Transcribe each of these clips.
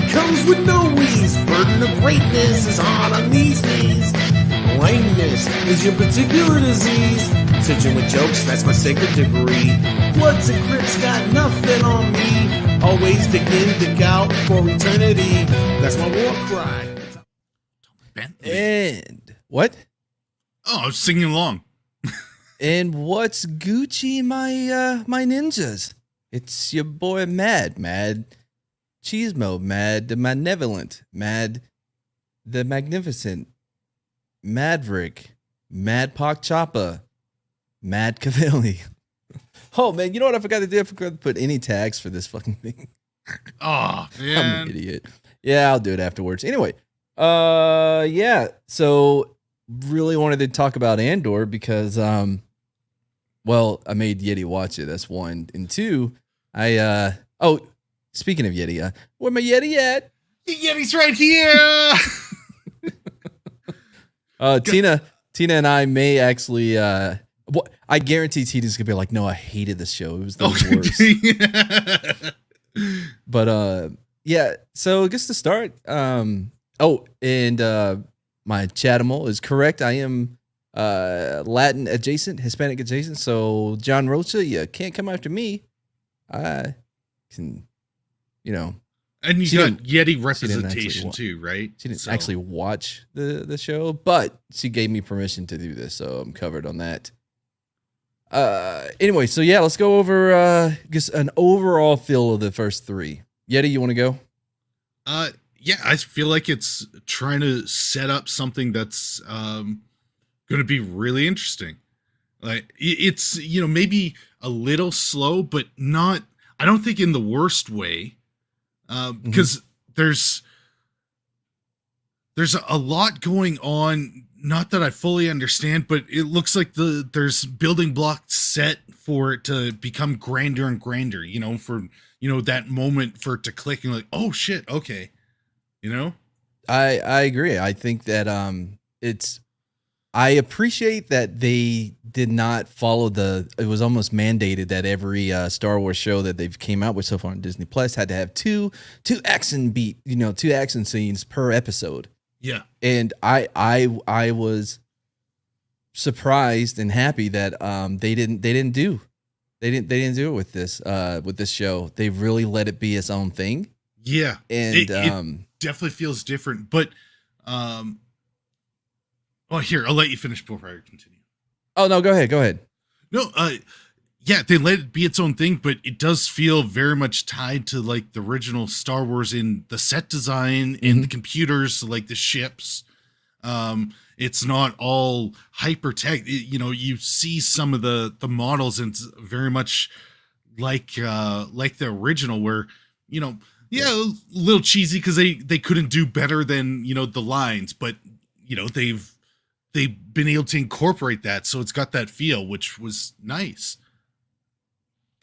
comes with no ease. Burden of greatness is hard on these knees. Lameness is your particular disease. Stitching with jokes, that's my sacred degree. Bloods and Crips got nothing on me. Always dig in, dig out for eternity. That's my war cry. Bentley. And what? Oh, I was singing along. And what's Gucci, my ninjas? It's your boy Mad Cheesemo, Mad the Malevolent, Mad the Magnificent, Madverick, Mad Pock Choppa, Mad Cavalli. Oh man, you know what I forgot to do? I forgot to put any tags for this fucking thing. Oh man, I'm an idiot. Yeah, I'll do it afterwards. Anyway, yeah. So really wanted to talk about Andor because, well, I made Yeti watch it. That's one, and two, speaking of Yeti, where my Yeti at? the Yeti's right here. Tina and I may actually. I guarantee Tina's gonna be like, "No, I hated this show. It was the worst." But yeah. So I guess to start, my Chatimal is correct. I am Latin adjacent, Hispanic adjacent. So John Rocha, you can't come after me. I can, And you got Yeti representation too, right? She didn't actually watch the show, but she gave me permission to do this, so I'm covered on that. Anyway, so yeah, let's go over just an overall feel of the first three. Yeti, you want to go? Yeah, I feel like it's trying to set up something that's going to be really interesting. Like it's maybe a little slow, but not. I don't think in the worst way. Because there's a lot going on, not that I fully understand, but it looks like there's building blocks set for it to become grander and grander, for that moment for it to click and like, oh shit, okay. I agree. I think that I appreciate that they did not follow it was almost mandated that every Star Wars show that they've came out with so far on Disney Plus had to have two action two action scenes per episode. Yeah. And I was surprised and happy that they didn't do it with this show. They really let it be its own thing. Yeah. And it definitely feels different, but well, here, I'll let you finish before I continue. Oh, no, go ahead. No, yeah, they let it be its own thing, but it does feel very much tied to like the original Star Wars in the set design, in the computers, like the ships. It's not all hyper tech. You see some of the models, and it's very much like the original, where a little cheesy because they couldn't do better than the lines, but they've been able to incorporate that, so it's got that feel, which was nice.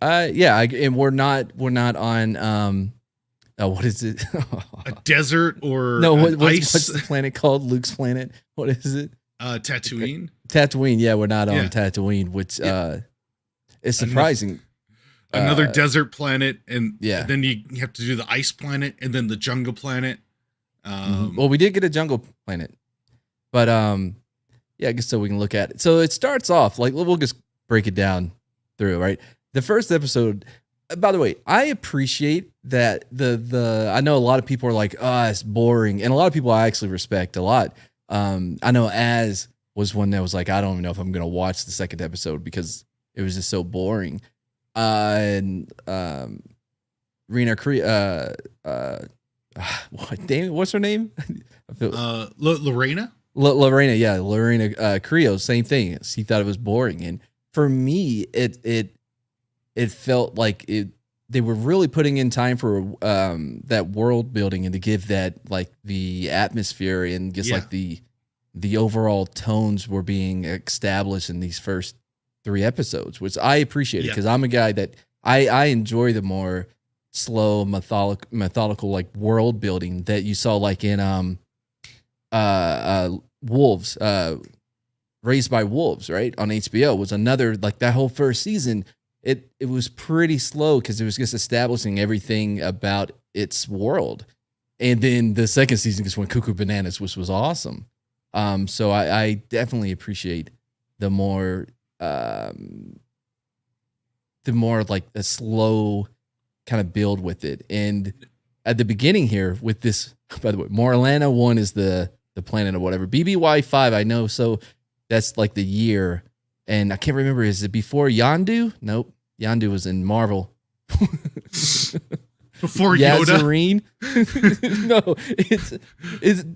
Yeah, and we're not on what is it? A desert or no? Ice? What's the planet called? Luke's planet. What is it? Tatooine. Tatooine. Yeah, we're not on Tatooine, which is surprising. Another desert planet, and yeah, then you have to do the ice planet, and then the jungle planet. Well, we did get a jungle planet, but yeah, I guess so we can look at it. So it starts off like we'll just break it down through, right? The first episode, by the way, I appreciate that I know a lot of people are like, it's boring. And a lot of people I actually respect a lot. I know Az was one that was like, I don't even know if I'm going to watch the second episode because it was just so boring. And Rena what's her name? Lorena? Lorena, yeah, Lorena Creo, same thing. He thought it was boring, and for me, it felt like they were really putting in time for that world building and to give that like the atmosphere and just like the overall tones were being established in these first 3 episodes, which I appreciate because I'm a guy that I enjoy the more slow methodical like world building that you saw like in Wolves, Raised by Wolves, right, on HBO was another, like that whole first season it was pretty slow because it was just establishing everything about its world, And then the second season just went cuckoo bananas, which was awesome. So I definitely appreciate the more like a slow kind of build with it. And at the beginning here with this, by the way, Morlana 1 is the planet or whatever. BBY 5, I know. So that's like the year. And I can't remember, is it before Yondu? Nope. Yondu was in Marvel. Before Yoda? Yazarine? No,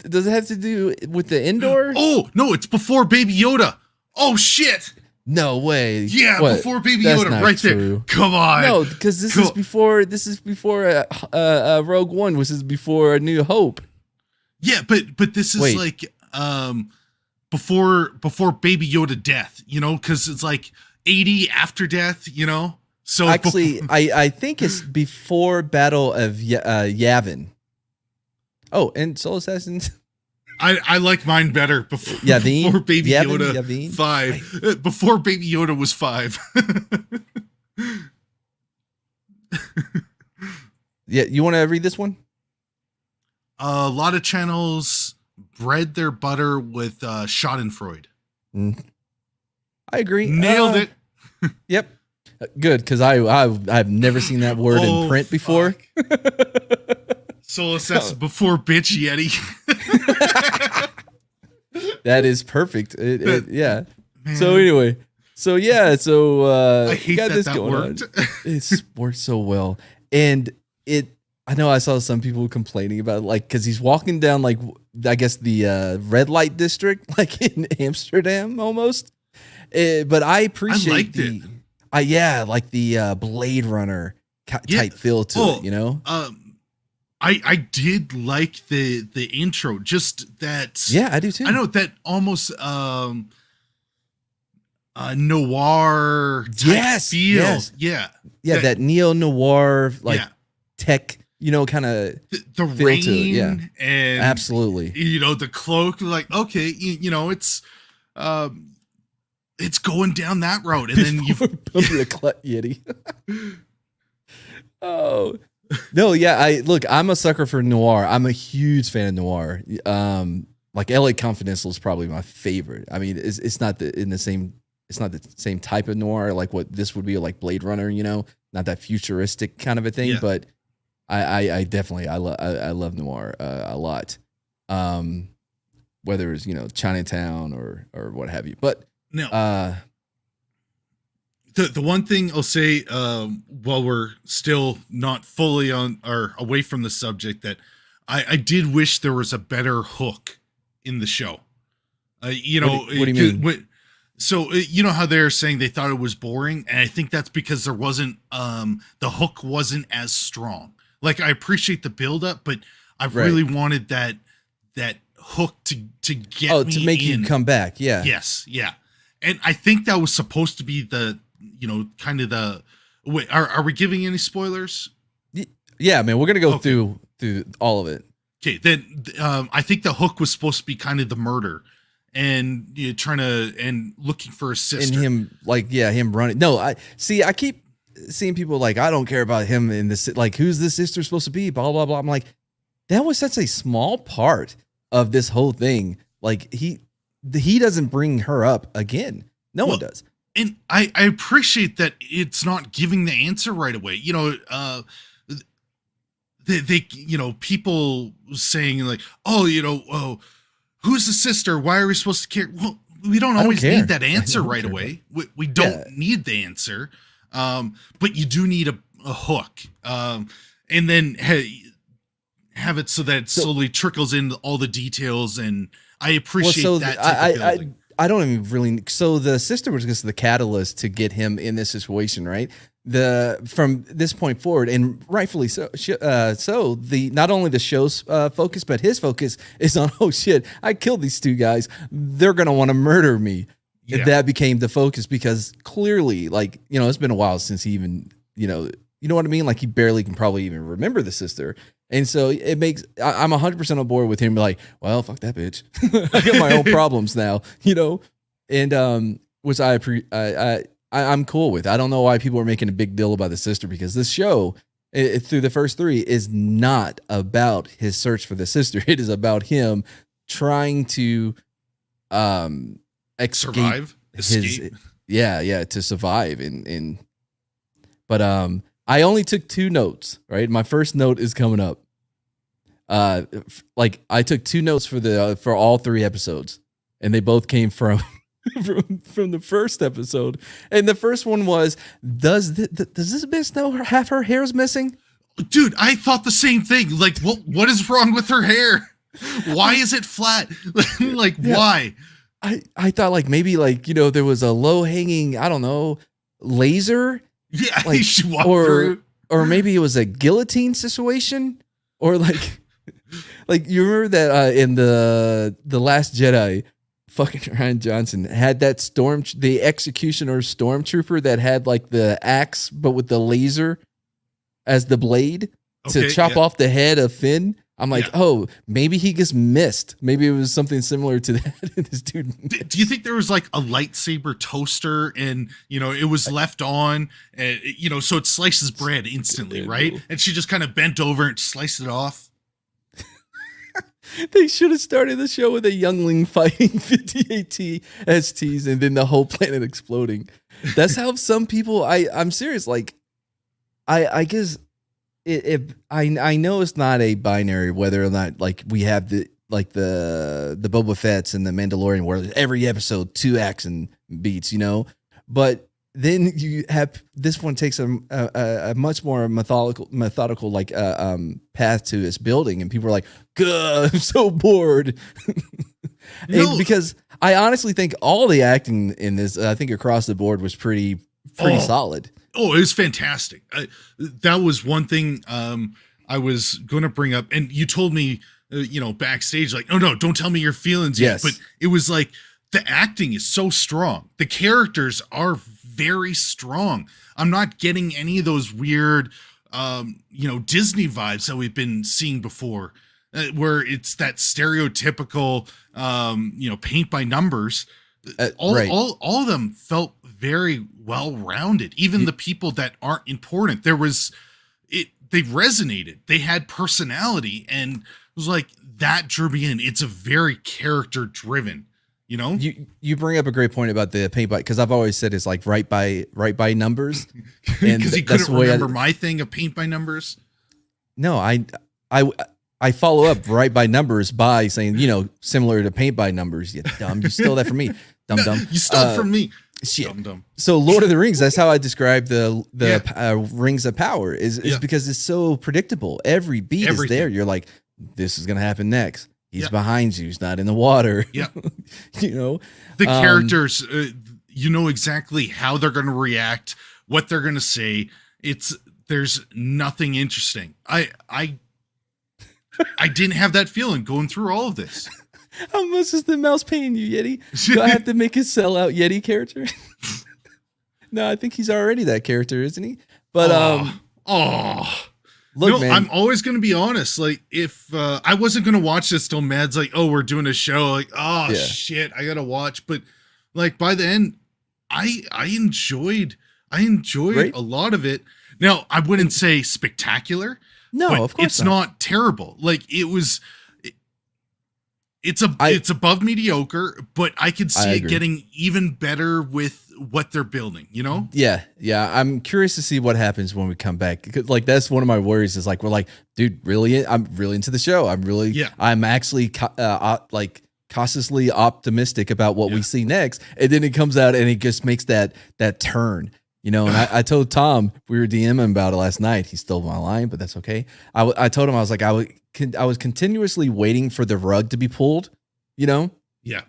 does it have to do with the Endor? Oh, no, it's before Baby Yoda. Oh, shit. No way. Yeah, What? before Baby That's Yoda, not right true. there. Come on. No, because this is before Rogue One, which is before A New Hope. Yeah, but this is like before Baby Yoda death, you know, because it's like 80 after death, you know. So actually, I think it's before Battle of Yavin. Oh, and Soul Assassins. I like mine better before Baby Yoda 5. Right. Before Baby Yoda was 5. Yeah, you want to read this one? A lot of channels bred their butter with Schadenfreude. I agree. Nailed it. Yep. Good, because I've never seen that word in print before. Soul Assassin before bitch Yeti. That is perfect. Yeah. Man. So anyway, I hate got this that going worked. on. It's worked so well, and I know I saw some people complaining about it, like because he's walking down like I guess the red light district, like in Amsterdam almost. But I appreciate like the Blade Runner type feel to it, you know. I did like the intro, just that. Yeah, I do too. I know that almost noir type feel. Yes. Yeah. That neo noir tech, you know, kind of the rain to it. Yeah. And absolutely, you know, the cloak, like, okay, you know, it's going down that road, and then you Yeti. Oh no, yeah. I'm a sucker for noir. I'm a huge fan of noir. Like LA Confidential is probably my favorite. I mean, it's not the same type of noir like what this would be, like Blade Runner, you know, not that futuristic kind of a thing. Yeah. But I definitely I love noir a lot. Whether it's, you know, Chinatown or what have you. But no. The one thing I'll say, while we're still not fully on or away from the subject, that I did wish there was a better hook in the show. You know, what do you mean? So you know how they're saying they thought it was boring, and I think that's because there wasn't the hook wasn't as strong. Like, I appreciate the build up, but I really wanted that hook to get me to make in. You come back. Yeah. Yes. Yeah. And I think that was supposed to be the, you know, kind of the. Wait, are we giving any spoilers? Yeah, man, we're gonna go through all of it. Okay, then I think the hook was supposed to be kind of the murder, and you know, trying to and looking for a sister. And him, like, him running. No, I keep seeing people like, I don't care about him in this. Like, who's this sister supposed to be? Blah blah blah. I'm like, that was such a small part of this whole thing. Like, he doesn't bring her up again. No one does. And I appreciate that it's not giving the answer right away. You know, they you know, people saying like, oh, you know, oh, who's the sister? Why are we supposed to care? Well, we don't always need that answer right away. We don't need the answer, but you do need a hook, and then have it so that it slowly trickles into all the details. And I appreciate that. I don't even really. So the sister was just the catalyst to get him in this situation, right? From this point forward, and rightfully so. So not only the show's focus, but his focus is on, oh shit, I killed these two guys. They're gonna want to murder me. Yeah. That became the focus because clearly, like, you know, it's been a while since he even, you know what I mean. Like, he barely can probably even remember the sister. And so it makes, I'm 100% on board with him. Like, well, fuck that bitch. I got my own problems now, you know? And, which I'm cool with. I don't know why people are making a big deal about the sister, because this show through the first three is not about his search for the sister. It is about him trying to Survive, escape. To survive. But I only took 2 notes, right? My first note is coming up. Like I took 2 notes for all 3 episodes, and they both came from from the first episode. And the first one was, does this bitch know half her hair's missing? Dude, I thought the same thing. Like, what is wrong with her hair? Why is it flat? Like, yeah. Why? I thought like maybe like, you know, there was a low hanging, I don't know, laser. Yeah, like, she walked through. Or maybe it was a guillotine situation, or like you remember that in the Last Jedi, fucking Ryan Johnson had that the executioner stormtrooper that had like the axe but with the laser as the blade to chop off the head of Finn. I'm like, oh, maybe he just missed. Maybe it was something similar to that. This dude. Do you think there was like a lightsaber toaster and, you know, it was left on, and, you know, so it slices bread instantly, right? And she just kind of bent over and sliced it off. They should have started the show with a youngling fighting 58 STs and then the whole planet exploding. That's how some people, I'm serious. Like, I guess I know it's not a binary whether or not like we have the Boba Fett's and the Mandalorian where every episode 2 action beats, you know, but then you have this one takes a much more methodical like path to its building, and people are like, "Good, I'm so bored." No. Because I honestly think all the acting in this, I think across the board was pretty solid. Oh, it was fantastic. That was one thing I was going to bring up, and you told me, you know, backstage, like, "Oh no, don't tell me your feelings yet." But it was like the acting is so strong. The characters are very strong. I'm not getting any of those weird, you know, Disney vibes that we've been seeing before, where it's that stereotypical, you know, paint by numbers. All of them felt very well rounded. Even the people that aren't important, they resonated. They had personality, and it was like that drew me in. It's a very character driven. You know, you bring up a great point about the paint by, because I've always said it's like right by numbers, because you couldn't remember my thing of paint by numbers. No, I follow up right by numbers by saying, you know, similar to paint by numbers. You dumb, you stole that from me, dumb. You stole it from me. Shit. Dumb. So Lord of the Rings, that's how I describe the Rings of Power is because it's so predictable. Every beat is there. You're like, this is gonna happen next. He's behind you. He's not in the water. Yeah. You know, the characters, you know exactly how they're going to react, what they're going to say. There's nothing interesting. I didn't have that feeling going through all of this. How much is the mouse paying you, Yeti? Do I have to make a sellout Yeti character? No, I think he's already that character, isn't he? But look, no, man. I'm always going to be honest. Like, if I wasn't going to watch this till Mad's like, "Oh, we're doing a show." Like, oh shit, I got to watch. But like by the end, I enjoyed a lot of it. Now, I wouldn't say spectacular. No, of course it's not terrible. Like it's above mediocre, but I could see it getting even better with what they're building, you know? Yeah. I'm curious to see what happens when we come back. Because like that's one of my worries is like we're like, dude, really, I'm really into the show. I'm actually like cautiously optimistic about what we see next, and then it comes out and it just makes that turn. You know, and I told Tom, we were DMing about it last night. He stole my line, but that's okay. I told him, I was like, I was continuously waiting for the rug to be pulled, you know? Yeah.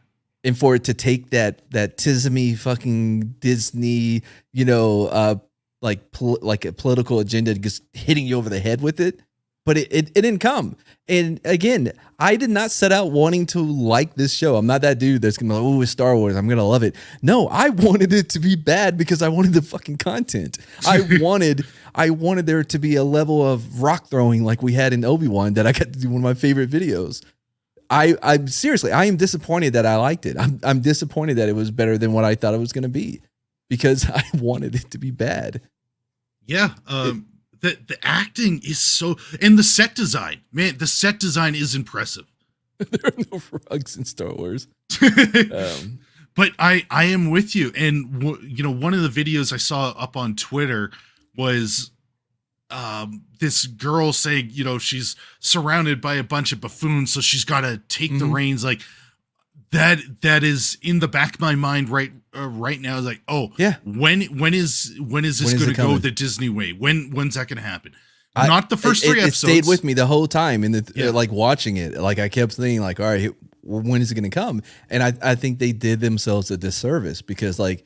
And for it to take that tismy fucking Disney, you know, like a political agenda just hitting you over the head with it. But it didn't come. And again, I did not set out wanting to like this show. I'm not that dude that's going to be like, oh, it's Star Wars, I'm going to love it. No, I wanted it to be bad because I wanted the fucking content. I wanted there to be a level of rock throwing like we had in Obi-Wan that I got to do one of my favorite videos. I'm seriously, I am disappointed that I liked it. I'm disappointed that it was better than what I thought it was going to be because I wanted it to be bad. Yeah. the acting is so, and the set design, man, the set design is impressive. There are no rugs in Star Wars. But I am with you. And one of the videos I saw up on Twitter was this girl saying, she's surrounded by a bunch of buffoons, so she's got to take the reins. Like that is in the back of my mind right now. Like, oh yeah, when is this going to go the Disney way? When's that going to happen? Not the first three episodes. It stayed with me the whole time, and like watching it, like I kept thinking, like, all right, when is it going to come? And I think they did themselves a disservice because, like,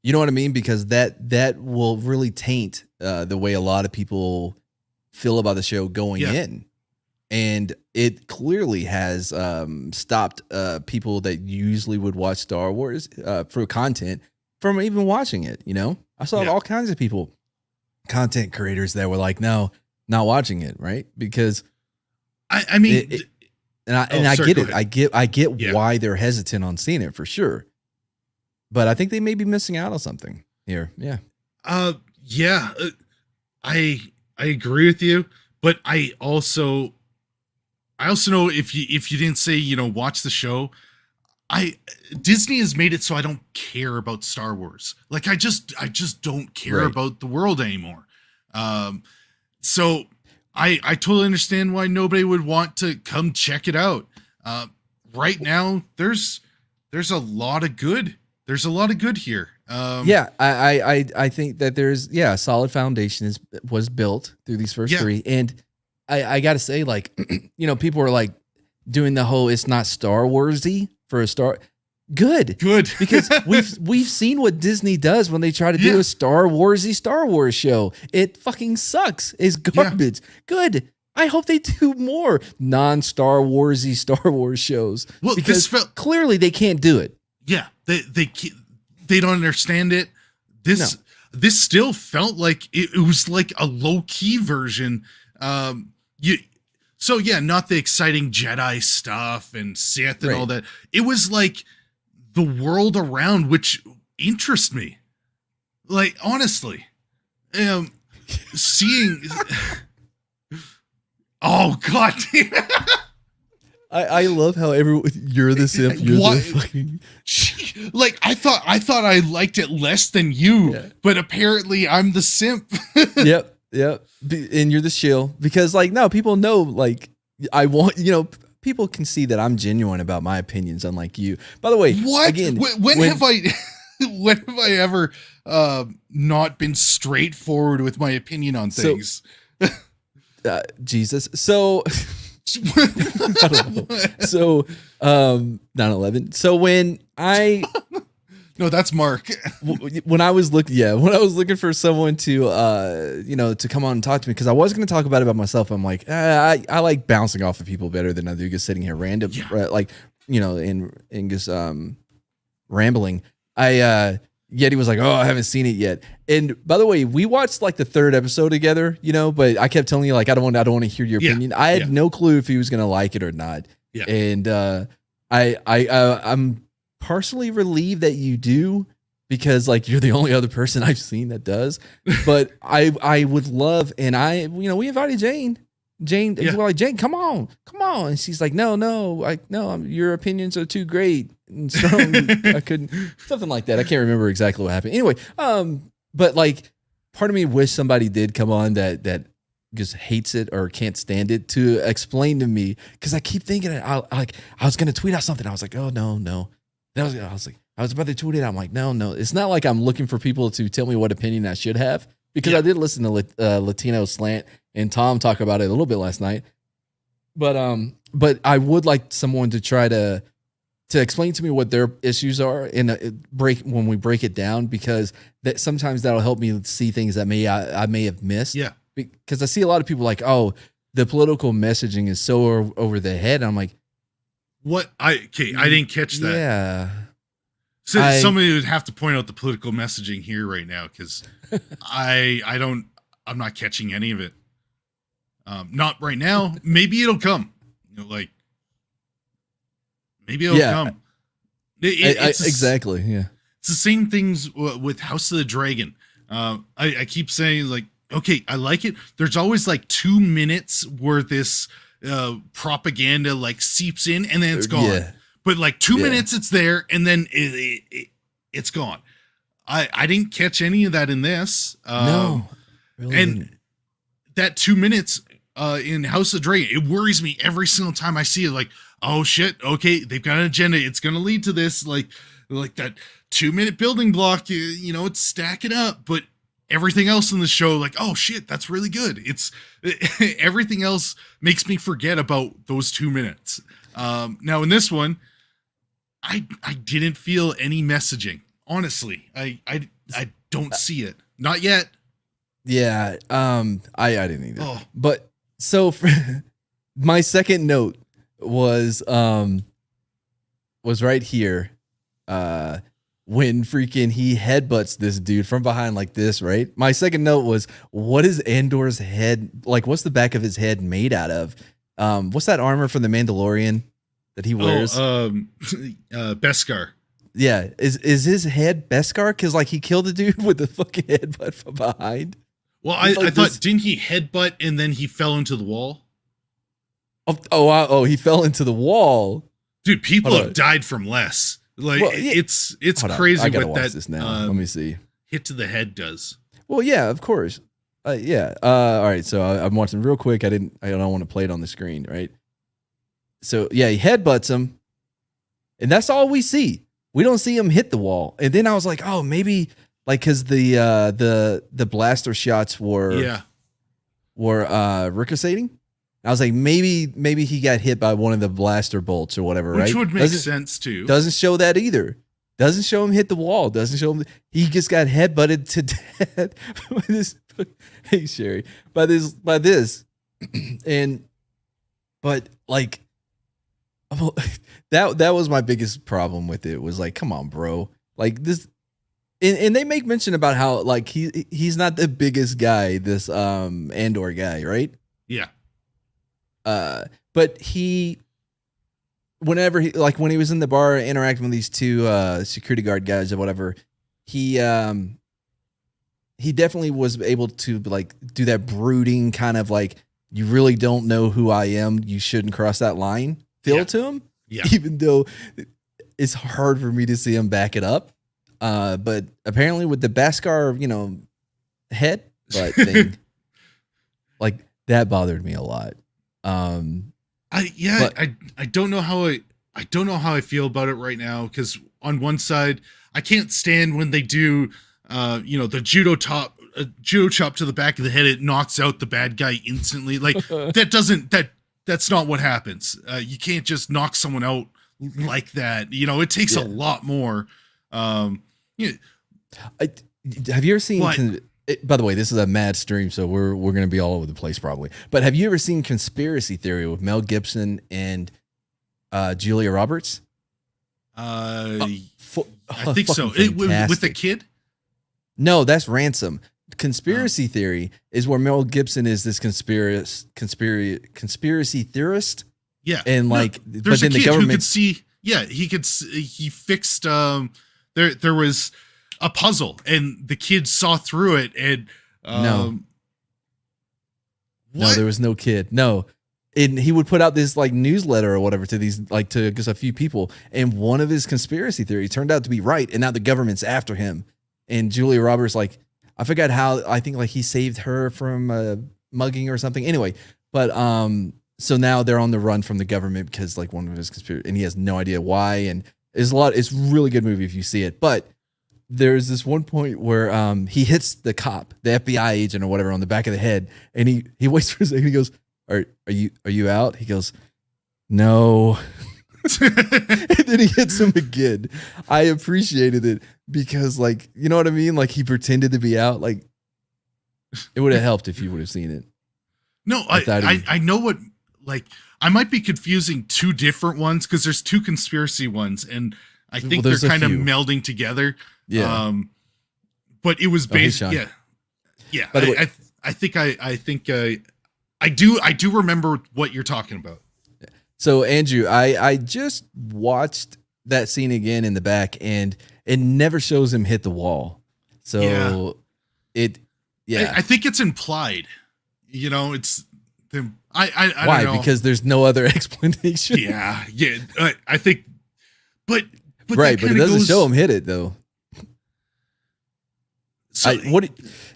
you know what I mean? Because that will really taint the way a lot of people feel about the show going in, and it clearly has stopped people that usually would watch Star Wars for content from even watching it. I saw all kinds of people. Content creators that were like, no, not watching it, right? Because I mean, I get it. I get why they're hesitant on seeing it for sure. But I think they may be missing out on something here. Yeah. I agree with you, but I also know if you didn't say, watch the show, Disney has made it so I don't care about Star Wars. Like I just don't care about the world anymore. So I totally understand why nobody would want to come check it out. Right now there's a lot of good. There's a lot of good here. I think that there's a solid foundation was built through these first three. And I gotta say, like, people are like doing the whole it's not Star Warsy for a Star. Good. Because we've seen what Disney does when they try to do a Star Warsy Star Wars show. It fucking sucks. It's garbage. Good. I hope they do more non-Star Warsy Star Wars shows. Well, because clearly they can't do it. Yeah, they don't understand it. This still felt like it was like a low key version. So yeah, not the exciting Jedi stuff and Sith and all that. It was like the world around, which interests me. Like honestly, seeing. Oh God. I love how you're the simp. You're the fucking. Like I thought I liked it less than you, but apparently I'm the simp. Yep. And you're the shill because, like, no, people know, like, I want, people can see that I'm genuine about my opinions, unlike you. By the way, what? Again, when have I ever not been straightforward with my opinion on things? Jesus. So. I don't know. So 9/11. So when no, that's Mark. when I was looking for someone to to come on and talk to me, because I was going to talk about myself. I'm like, I like bouncing off of people better than I do just sitting here random, like and just rambling. Yeti was like, oh, I haven't seen it yet. And by the way, we watched like the third episode together, but I kept telling you, like, I don't want to hear your opinion. I had no clue if he was going to like it or not. Yeah. And I'm partially relieved that you do, because like you're the only other person I've seen that does. But I would love, and we invited Jane. We're like, Jane, come on. And she's like, no, your opinions are too great. And so I couldn't, something like that. I can't remember exactly what happened. Anyway, but like part of me wish somebody did come on that just hates it or can't stand it to explain to me. Cause I keep thinking I was going to tweet out something. I was like, oh no. And I was about to tweet it. I'm like, no. It's not like I'm looking for people to tell me what opinion I should have, because I did listen to Latino Slant and Tom talk about it a little bit last night. But I would like someone to try to explain to me what their issues are when we break it down, because that sometimes that'll help me see things that I may have missed. Yeah. Because I see a lot of people like, oh, the political messaging is so over the head. And I'm like, what? I didn't catch that. Yeah. So somebody would have to point out the political messaging here right now, because I'm not catching any of it. Not right now. Maybe it'll come. Maybe it'll come. Exactly. Yeah. It's the same things with House of the Dragon. I keep saying, like, okay, I like it. There's always like 2 minutes where this propaganda like seeps in and then it's gone. Yeah. But like 2 Yeah. minutes it's there and then it's gone. I didn't catch any of that in this. No. Really and didn't. that 2 minutes in House of Dragon, it worries me every single time I see it. Like, oh shit, okay, they've got an agenda. It's gonna lead to this. Like that 2 minute building block. You know, it's stacking up, but everything else in the show, like, oh shit, that's really good. It's everything else makes me forget about those 2 minutes. Now in this one, I didn't feel any messaging. Honestly, I don't see it. Not yet. Yeah. I didn't either. Oh. But so my second note was right here. When freaking he headbutts this dude from behind like this, right? My second note was, what is Andor's head like? What's the back of his head made out of? What's that armor from the Mandalorian that he wears? Beskar. Yeah, is his head Beskar? Because like he killed the dude with the fucking headbutt from behind. Well, Like I thought, this- didn't he headbutt and then he fell into the wall? Oh, he fell into the wall. Dude, people Hold have on. died from less. Like, Well, yeah. it's Hold on, crazy I gotta what watch that this now. Let me see. hit to the head does. Well, yeah, of course. Yeah. All right. So I'm watching real quick. I don't want to play it on the screen, right? So yeah, he headbutts him, and that's all we see. We don't see him hit the wall. And then I was like, oh, maybe like because the blaster shots were ricocheting. I was like, maybe he got hit by one of the blaster bolts or whatever, right? Which would make sense too. Doesn't show that either. Doesn't show him hit the wall. Doesn't show him. He just got headbutted to death by this. Hey Sherry, by this, and but like that was my biggest problem with it. Was like, come on, bro. Like this, and they make mention about how like he's not the biggest guy. This Andor guy, right? Yeah. But whenever when he was in the bar interacting with these two security guard guys or whatever, he definitely was able to like do that brooding kind of like, you really don't know who I am, you shouldn't cross that line feel to him. Yeah. Even though it's hard for me to see him back it up. But apparently with the Beskar, head thing, like that bothered me a lot. I don't know how I feel about it right now, because on one side I can't stand when they do the judo chop to the back of the head. It knocks out the bad guy instantly. Like that's not what happens. You can't just knock someone out like that. It takes a lot more. Have you ever seen? By the way, this is a mad stream, so we're going to be all over the place probably. But have you ever seen Conspiracy Theory with Mel Gibson and Julia Roberts? I think so. With the kid? No, that's Ransom. Conspiracy Theory is where Mel Gibson is this conspiracy theorist. Yeah, and but then the government who could see. Yeah, he fixed. There was a puzzle, and the kid saw through it, and no, there was no kid. No, and he would put out this like newsletter or whatever to these to just a few people, and one of his conspiracy theories turned out to be right, and now the government's after him. And Julia Roberts, like, I forgot how, I think like he saved her from mugging or something. Anyway, but so now they're on the run from the government because like one of his conspiracy, and he has no idea why. And it's a really good movie if you see it. But there's this one point where he hits the cop, the FBI agent or whatever, on the back of the head, and he waits for a second. He goes, "Are you out?" He goes, "No." And then he hits him again. I appreciated it because, like, you know what I mean? Like, he pretended to be out. Like, it would have helped if you would have seen it. No, I know what, like, I might be confusing two different ones because there's two conspiracy ones, and I think they're kind of melding together. Yeah. But it was based. Hey, yeah. By the way, I do remember what you're talking about. So Andrew, I just watched that scene again in the back, and it never shows him hit the wall. So Yeah. I think it's implied. You know, it's them. I Why? don't know. Because there's no other explanation. Yeah. I think, but right, but it doesn't show him hit it though. So,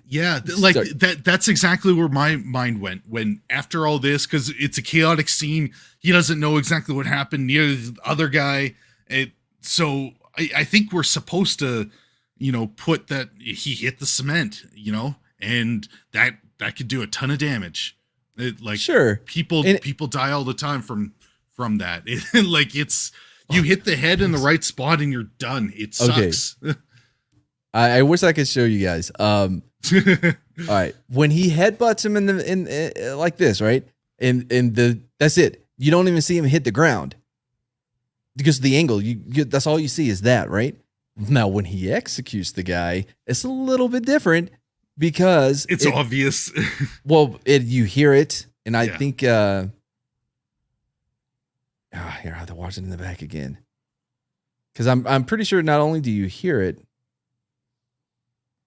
yeah, like Sorry. that's exactly where my mind went when after all this, because it's a chaotic scene. He doesn't know exactly what happened near the other guy. So I think we're supposed to, you know, put that he hit the cement, you know, and that could do a ton of damage. Sure, people die all the time from that. Like you hit the head in the right spot and you're done. It sucks. Okay. I wish I could show you guys. All right, when he headbutts him in like this, right? That's it. You don't even see him hit the ground because of the angle. That's all you see is that, right? Now, when he executes the guy, it's a little bit different because it's obvious. Well, you hear it, and I think. Here, I have to watch it in the back again because I'm pretty sure not only do you hear it.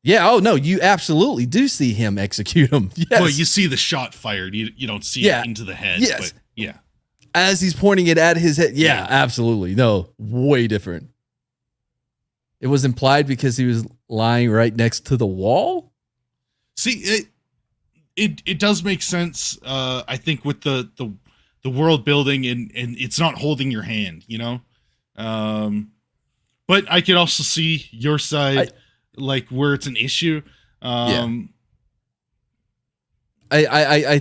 Yeah. Oh no, you absolutely do see him execute him. Yes. Well, you see the shot fired. You don't see it into the head. Yes. But yeah. As he's pointing it at his head. Yeah, absolutely. No, way different. It was implied because he was lying right next to the wall. See, it does make sense. I think with the world building and it's not holding your hand, you know. But I could also see your side. Like where it's an issue. I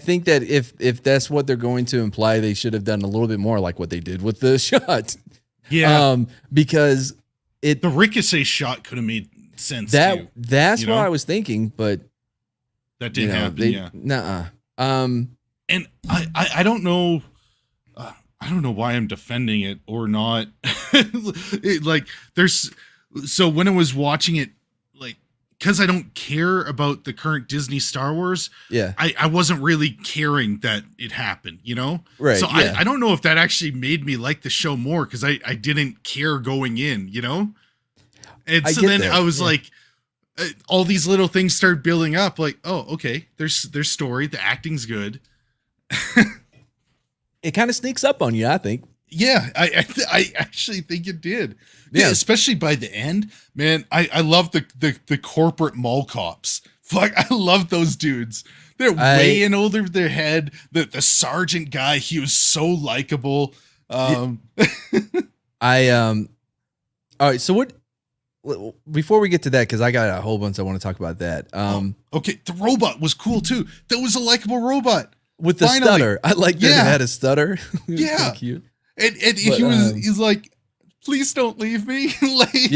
think that if that's what they're going to imply, they should have done a little bit more like what they did with the shot. Yeah. Because the ricochet shot could have made sense too. That's what I was thinking, but that didn't happen. Nuh-uh. And I don't know. I don't know why I'm defending it or not. So when I was watching it, because I don't care about the current Disney Star Wars, I wasn't really caring that it happened, you know? Right. So I don't know if that actually made me like the show more because I didn't care going in, you know? And so then I was like, all these little things started building up, like, oh, okay, there's story, the acting's good. It kind of sneaks up on you, I think. Yeah, I actually think it did. Yeah, especially by the end, man. I love the corporate mall cops. Fuck, I love those dudes. They're way in over their head. The sergeant guy, he was so likable. All right, so what? Before we get to that, because I got a whole bunch I want to talk about that. Okay, the robot was cool too. That was a likable robot with the stutter. I like that it had a stutter. Yeah, so cute. And he's like, please don't leave me. He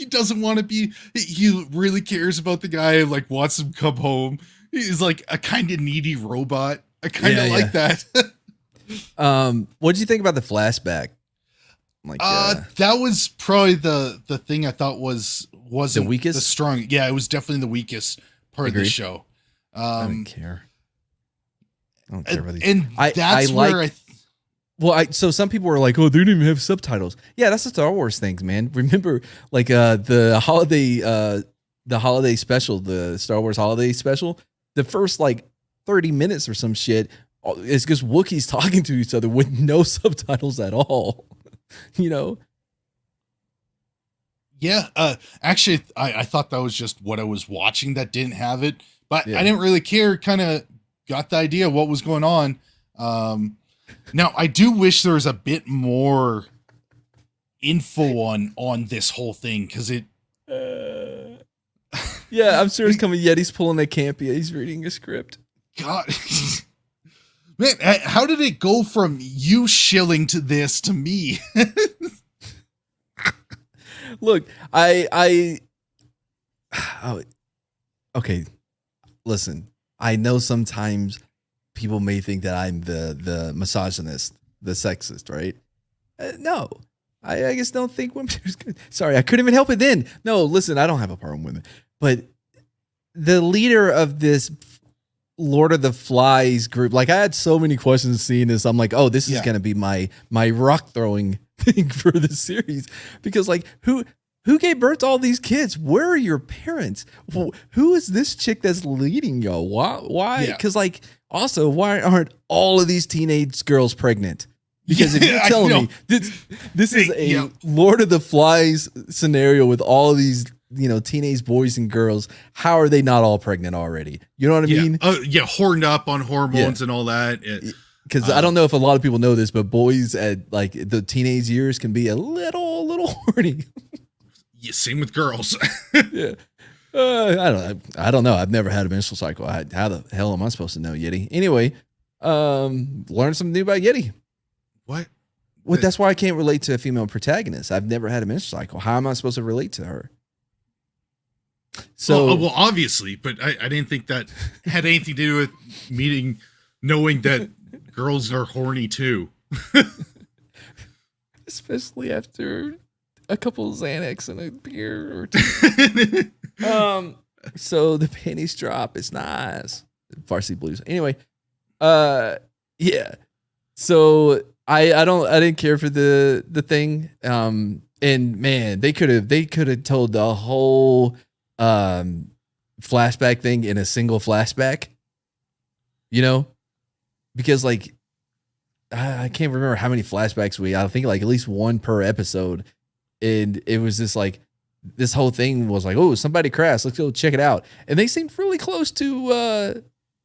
doesn't want to be. He really cares about the guy. Like wants him to come home. He's like a kind of needy robot. I kind of like that. What did you think about the flashback? Like, that was probably the thing I thought wasn't the weakest, the strong. Yeah, it was definitely the weakest part of the show. I don't care. I don't care about these. And that's where so some people were like, "Oh, they didn't even have subtitles." Yeah, that's the Star Wars things, man. Remember, like the holiday special, the Star Wars holiday special. The first like 30 minutes or some shit, it's just Wookiees talking to each other with no subtitles at all. You know? Yeah. Actually, I thought that was just what I was watching that didn't have it, but I didn't really care. Kind of got the idea of what was going on. Now, I do wish there was a bit more info on this whole thing because it. Yeah, I'm sure it's coming. Yeti's pulling a campy. He's reading a script. God, man, how did it go from you shilling to this to me? Look, okay. Listen, I know sometimes people may think that I'm the misogynist, the sexist, right? No, I just don't think women are good. Sorry, I couldn't even help it then. No, listen, I don't have a problem with women. But the leader of this Lord of the Flies group, like I had so many questions seeing this. I'm like, oh, this is going to be my rock throwing thing for the series. Because like who gave birth to all these kids? Where are your parents? Who is this chick that's leading y'all? Why? Yeah. Because like, also, why aren't all of these teenage girls pregnant? Because if you're telling me this is a Lord of the Flies scenario with all of these, teenage boys and girls, how are they not all pregnant already? You know what I mean? Horned up on hormones and all that. Because I don't know if a lot of people know this, but boys at like the teenage years can be a little horny. Yeah, same with girls. Yeah. I don't know. I've never had a menstrual cycle. How the hell am I supposed to know, Yeti? Anyway, learn something new about Yeti. What? Well, that's why I can't relate to a female protagonist. I've never had a menstrual cycle. How am I supposed to relate to her? So, well, obviously, but I didn't think that had anything to do with knowing that girls are horny too. Especially after a couple of Xanax and a beer or two. So the panties drop. It's nice. Varsity Blues. Anyway, yeah. So I didn't care for the thing. And man, they could have told the whole flashback thing in a single flashback. Because like I can't remember how many flashbacks I think like at least one per episode. And it was just like this whole thing was like, oh, somebody crashed. Let's go check it out. And they seemed really close to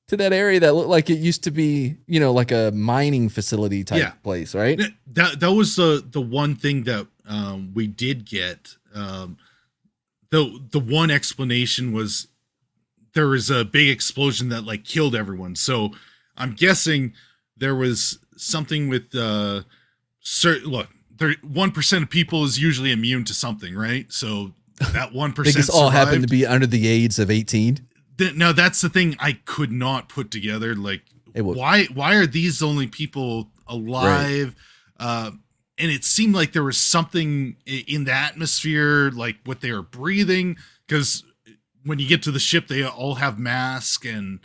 that area that looked like it used to be, like a mining facility type place, right? That was the one thing that we did get. The one explanation was there was a big explosion that like killed everyone. So I'm guessing there was something with look. 1% of people is usually immune to something, right? So that 1% they just all happen to be under the age of 18. Now that's the thing I could not put together. Like, why are these only people alive? Right. And it seemed like there was something in the atmosphere, like what they were breathing. Because when you get to the ship, they all have masks and.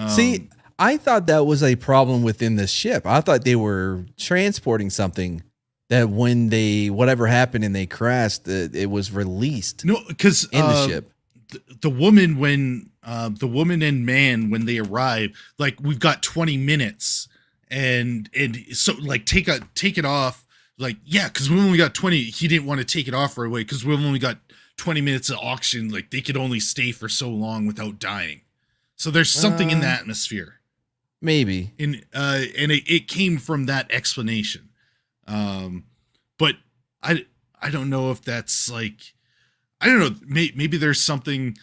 See, I thought that was a problem within the ship. I thought they were transporting something. That when whatever happened and they crashed, it was released. No, because in the ship, the woman the woman and man when they arrive, like we've got 20 minutes, and so like take it off, like because we only got 20. He didn't want to take it off right away because we've only got 20 minutes of oxygen. Like they could only stay for so long without dying. So there's something in the atmosphere, maybe. And it came from that explanation. But I don't know if that's like, I don't know, maybe there's something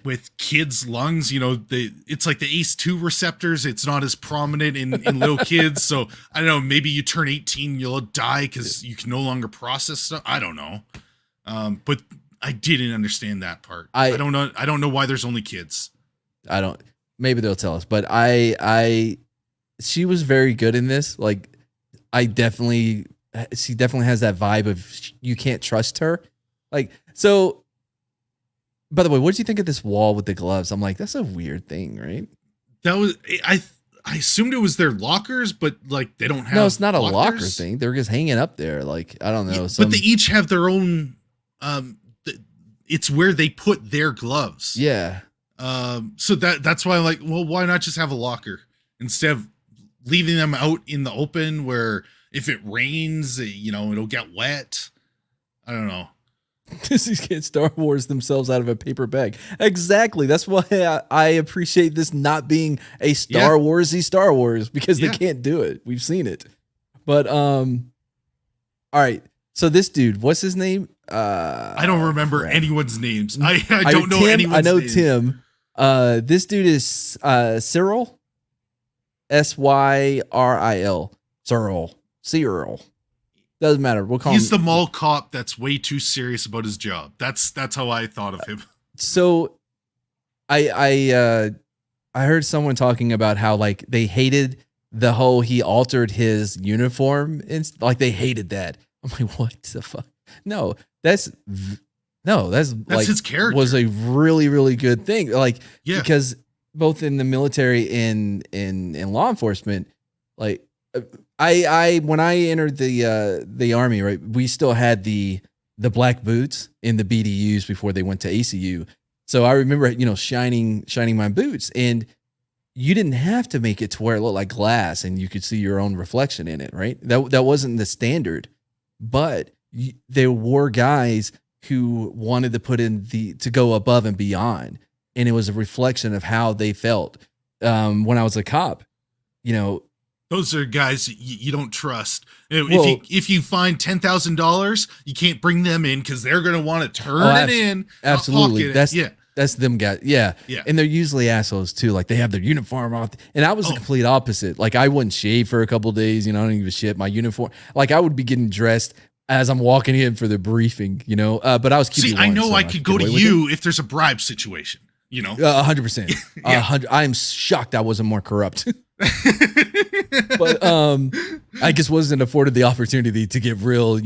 with kids' lungs, it's like the ACE2 receptors. It's not as prominent in little kids. So I don't know, maybe you turn 18, you'll die because you can no longer process stuff. I don't know. But I didn't understand that part. I don't know. I don't know why there's only kids. Maybe they'll tell us, but she was very good in this. Like, she definitely has that vibe of you can't trust her. Like, so, by the way, what did you think of this wall with the gloves? I'm like, that's a weird thing, right? That was, I assumed it was their lockers, but like they don't have. No, it's not lockers. A locker thing. They're just hanging up there. Like, I don't know. Yeah, but they each have their own, it's where they put their gloves. Yeah. So that's why I'm like, well, why not just have a locker instead of leaving them out in the open where if it rains, it'll get wet. I don't know. These kids Star Wars themselves out of a paper bag. Exactly. That's why I appreciate this not being a Star Warsy Star Wars because they can't do it. We've seen it. But all right. So this dude, what's his name? I don't remember anyone's names. I don't know anyone's I know names. Tim. This dude is Cyril. Syril. Cyril. Doesn't matter. We'll call him. He's the mall cop that's way too serious about his job. That's how I thought of him. So I heard someone talking about how like they hated the whole he altered his uniform and like they hated that. I'm like, what the fuck? No, that's like his character. Was a really, really good thing. Like, because both in the military and in law enforcement, like I when I entered the army, right, we still had the the black boots in the BDUs before they went to ACU. So I remember, shining my boots, and you didn't have to make it to where it looked like glass and you could see your own reflection in it, right? That wasn't the standard, but there were guys who wanted to put in to go above and beyond, and it was a reflection of how they felt. When I was a cop, those are guys you don't trust. If you find $10,000, you can't bring them in because they're going to want to turn it in. Absolutely, that's them guys. Yeah, and they're usually assholes too. Like they have their uniform on, and I was the complete opposite. Like I wouldn't shave for a couple of days. I don't give a shit. My uniform, like I would be getting dressed as I'm walking in for the briefing. But I was keeping. See, I know I could go to you if there's a bribe situation. 100%. 100. I am shocked I wasn't more corrupt. But I just wasn't afforded the opportunity to get real,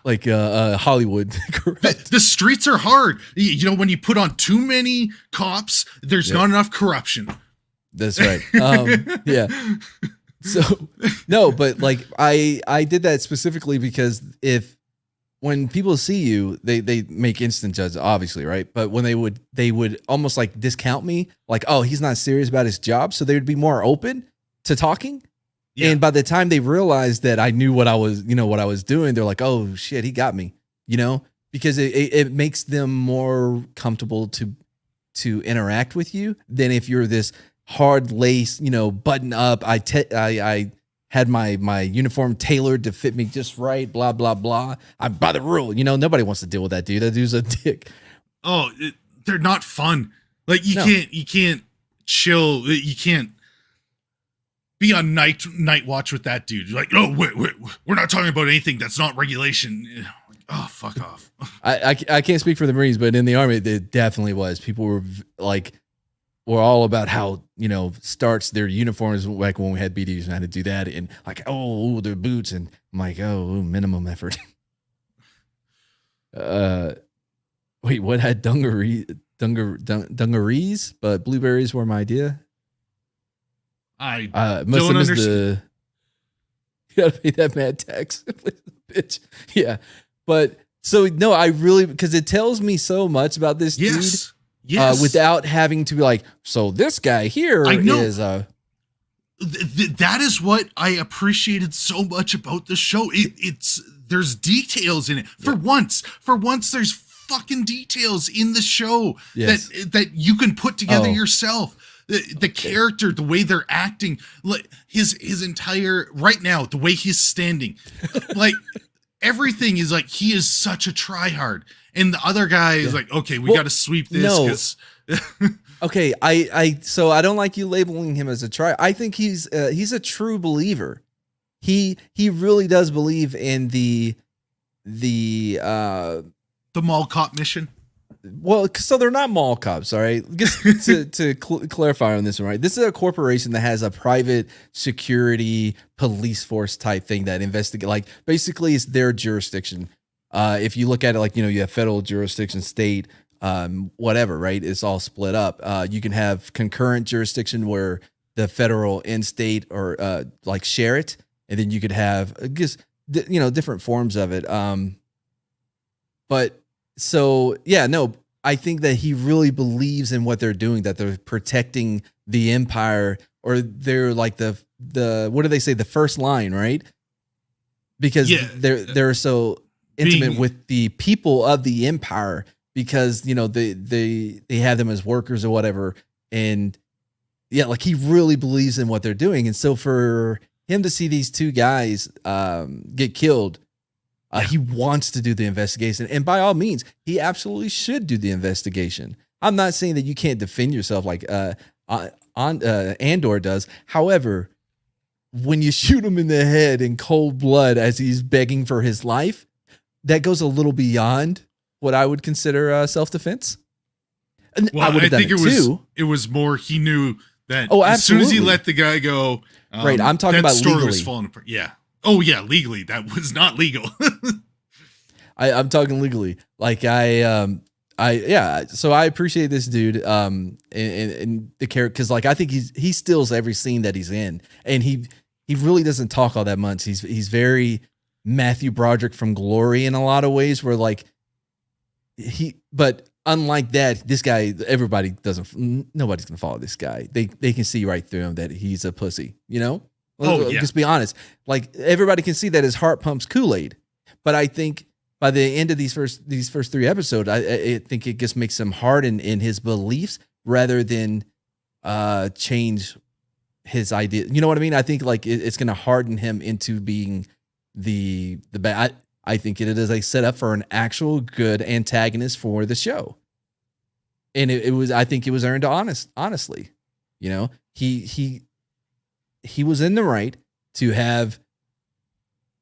like Hollywood corrupt. The streets are hard. When you put on too many cops, there's not enough corruption. That's right. Yeah. So no, but like I did that specifically because when people see you, they make instant judgments, obviously, right? But when they would almost like discount me, like, oh, he's not serious about his job, so they would be more open to talking. Yeah. And by the time they realized that I knew what I was doing, they're like, oh shit, he got me, because it makes them more comfortable to interact with you than if you're this hard lace, button up. I had my uniform tailored to fit me just right, blah, blah, blah. I'm by the rule. Nobody wants to deal with that dude. That dude's a dick. Oh, they're not fun. Like you can't chill. You can't be on night watch with that dude. You're like, no, we're not talking about anything that's not regulation. Oh, fuck off. I can't speak for the Marines, but in the Army, it definitely was. People were like, we're all about how, starts their uniforms, like when we had BDs and had to do that, and like, oh, their boots, and I'm like, oh, minimum effort. Wait, what had dungarees? But blueberries were my idea. I must don't have missed understand. You gotta pay that mad tax, bitch. Yeah, but so no, I really, because it tells me so much about this dude. Yes. Without having to be like, so this guy here is that is what I appreciated so much about the show. There's details in it. For once there's fucking details in the show that you can put together yourself. The character, the way they're acting, like his entire right now, the way he's standing, like everything is like he is such a tryhard. And the other guy is like, okay, we got to sweep this. Okay, so I don't like you labeling him as a try. I think he's a true believer. He really does believe in the mall cop mission. Well, so they're not mall cops, all right? Just to clarify on this one, right? This is a corporation that has a private security police force type thing that investigate. Like basically, it's their jurisdiction. If you look at it like, you have federal jurisdiction, state, whatever, right? It's all split up. You can have concurrent jurisdiction where the federal and state or like share it. And then you could have just, different forms of it. But so, yeah, no, I think that he really believes in what they're doing, that they're protecting the empire, or they're like the what do they say? The first line, right? Because they're so intimate with the people of the empire, because they have them as workers or whatever, and like he really believes in what they're doing. And so for him to see these two guys get killed, he wants to do the investigation, and by all means he absolutely should do the investigation. I'm not saying that you can't defend yourself like Andor does. However, when you shoot him in the head in cold blood as he's begging for his life, that goes a little beyond what I would consider self-defense. Well, I think it was more he knew that as soon as he let the guy go, right? I'm talking about story legally. Was falling apart. Yeah. Oh yeah, legally that was not legal. I'm talking legally. Like so I appreciate this dude and the character, because like I think he steals every scene that he's in, and he really doesn't talk all that much. He's very Matthew Broderick from Glory in a lot of ways, where like but unlike that, this guy, nobody's gonna follow this guy. They can see right through him that he's a pussy, you know? Oh, yeah. Just be honest. Like everybody can see that his heart pumps Kool-Aid. But I think by the end of these first 3 episodes, I think it just makes him harden in his beliefs rather than change his idea. You know what I mean? I think like it's going to harden him into being the bad. I think it is a setup for an actual good antagonist for the show. And I think it was earned honestly. You know, he was in the right to have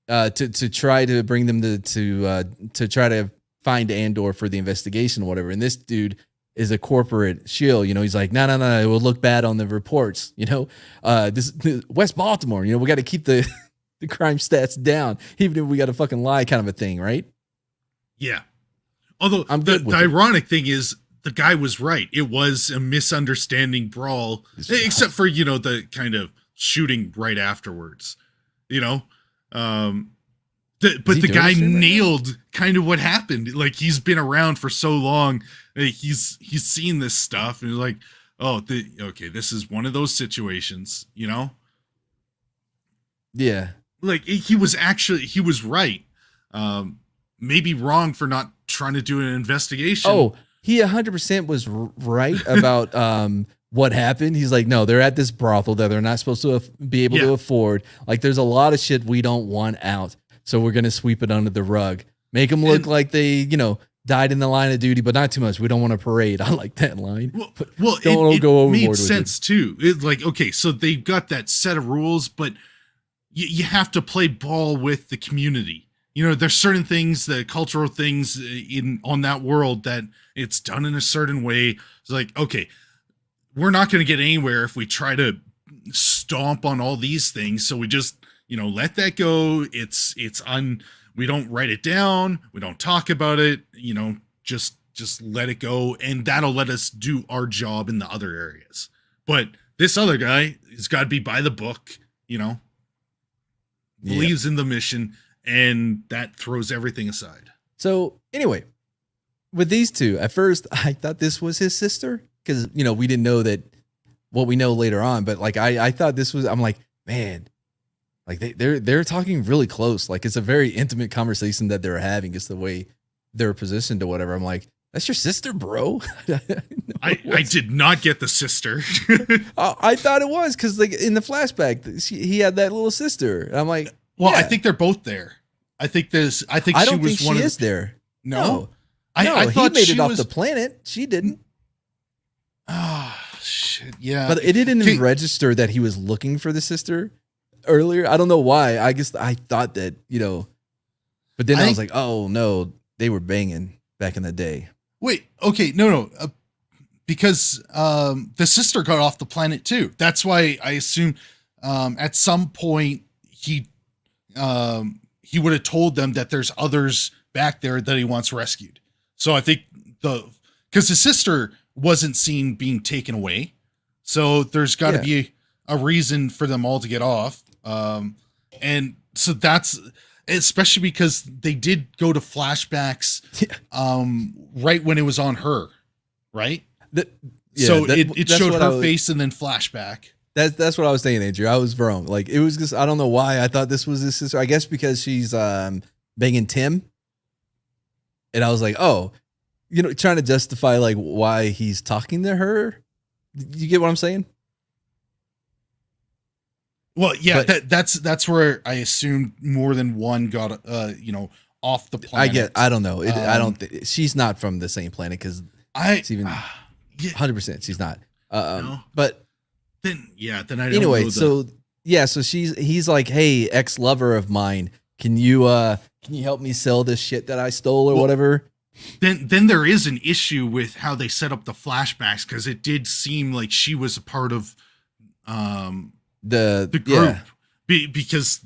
to try to bring them to try to find Andor for the investigation or whatever. And this dude is a corporate shill, you know, he's like, no, it will look bad on the reports, you know, this West Baltimore, you know, we got to keep the crime stats down, even if we got to fucking lie kind of a thing. Right. Yeah. Although the it. ironic thing is the guy was right. It was a misunderstanding brawl, except for, you know, the kind of shooting right afterwards, you know, but the guy nailed kind of what happened. Like he's been around for so long. He's seen this stuff and he's like, oh, okay, this is one of those situations, you know? Yeah. Like he was right. Maybe wrong for not trying to do an investigation. Oh, he 100% was right about, what happened. He's like, no, they're at this brothel that they're not supposed to be able to afford. Like there's a lot of shit we don't want out. So we're going to sweep it under the rug, make them look like they, you know, died in the line of duty, but not too much. We don't want to parade. I like that line. Well, it go overboard made sense too. It's like, okay, so they've got that set of rules, but you have to play ball with the community. You know, there's certain things, the cultural things on that world that it's done in a certain way. It's like, okay, we're not going to get anywhere if we try to stomp on all these things. So we just, you know, let that go. We don't write it down. We don't talk about it, you know, just let it go. And that'll let us do our job in the other areas. But this other guy has got to be by the book, you know, believes in the mission, and that throws everything aside. So anyway, with these two, at first I thought this was his sister. Because, you know, we didn't know that what we know later on, but like I thought this was, I'm like, man, like they're talking really close. Like it's a very intimate conversation that they're having. It's the way they're positioned or whatever. I'm like, that's your sister, bro. I did not get the sister. I thought it was because like in the flashback, he had that little sister. And I'm like, well, yeah. I think they're both there. I don't think she is there. No. I thought he made it off the planet. She didn't. Oh, shit. Yeah. But it didn't even register that he was looking for the sister earlier. I don't know why. I guess I thought that, you know, but then I was like, oh no, they were banging back in the day. Wait, okay. No. Because the sister got off the planet too. That's why I assume at some point he would have told them that there's others back there that he wants rescued. So I think because his sister wasn't seen being taken away. So there's got to be a reason for them all to get off. And so that's especially because they did go to flashbacks right when it was on her, right? So it showed her face and then flashback. That's what I was saying, Andrew. I was wrong. Like it was just, I don't know why I thought this was his sister. I guess because she's banging Tim. And I was like, oh, you know, trying to justify like why he's talking to her. You get what I'm saying? Well, yeah, but that's where I assumed more than one got, you know, off the planet. I don't know. I don't she's not from the same planet because it's even 100%. She's not. No. But then I don't anyway, know. So he's like, hey, ex-lover of mine, can you help me sell this shit that I stole or whatever? Then there is an issue with how they set up the flashbacks because it did seem like she was a part of the group because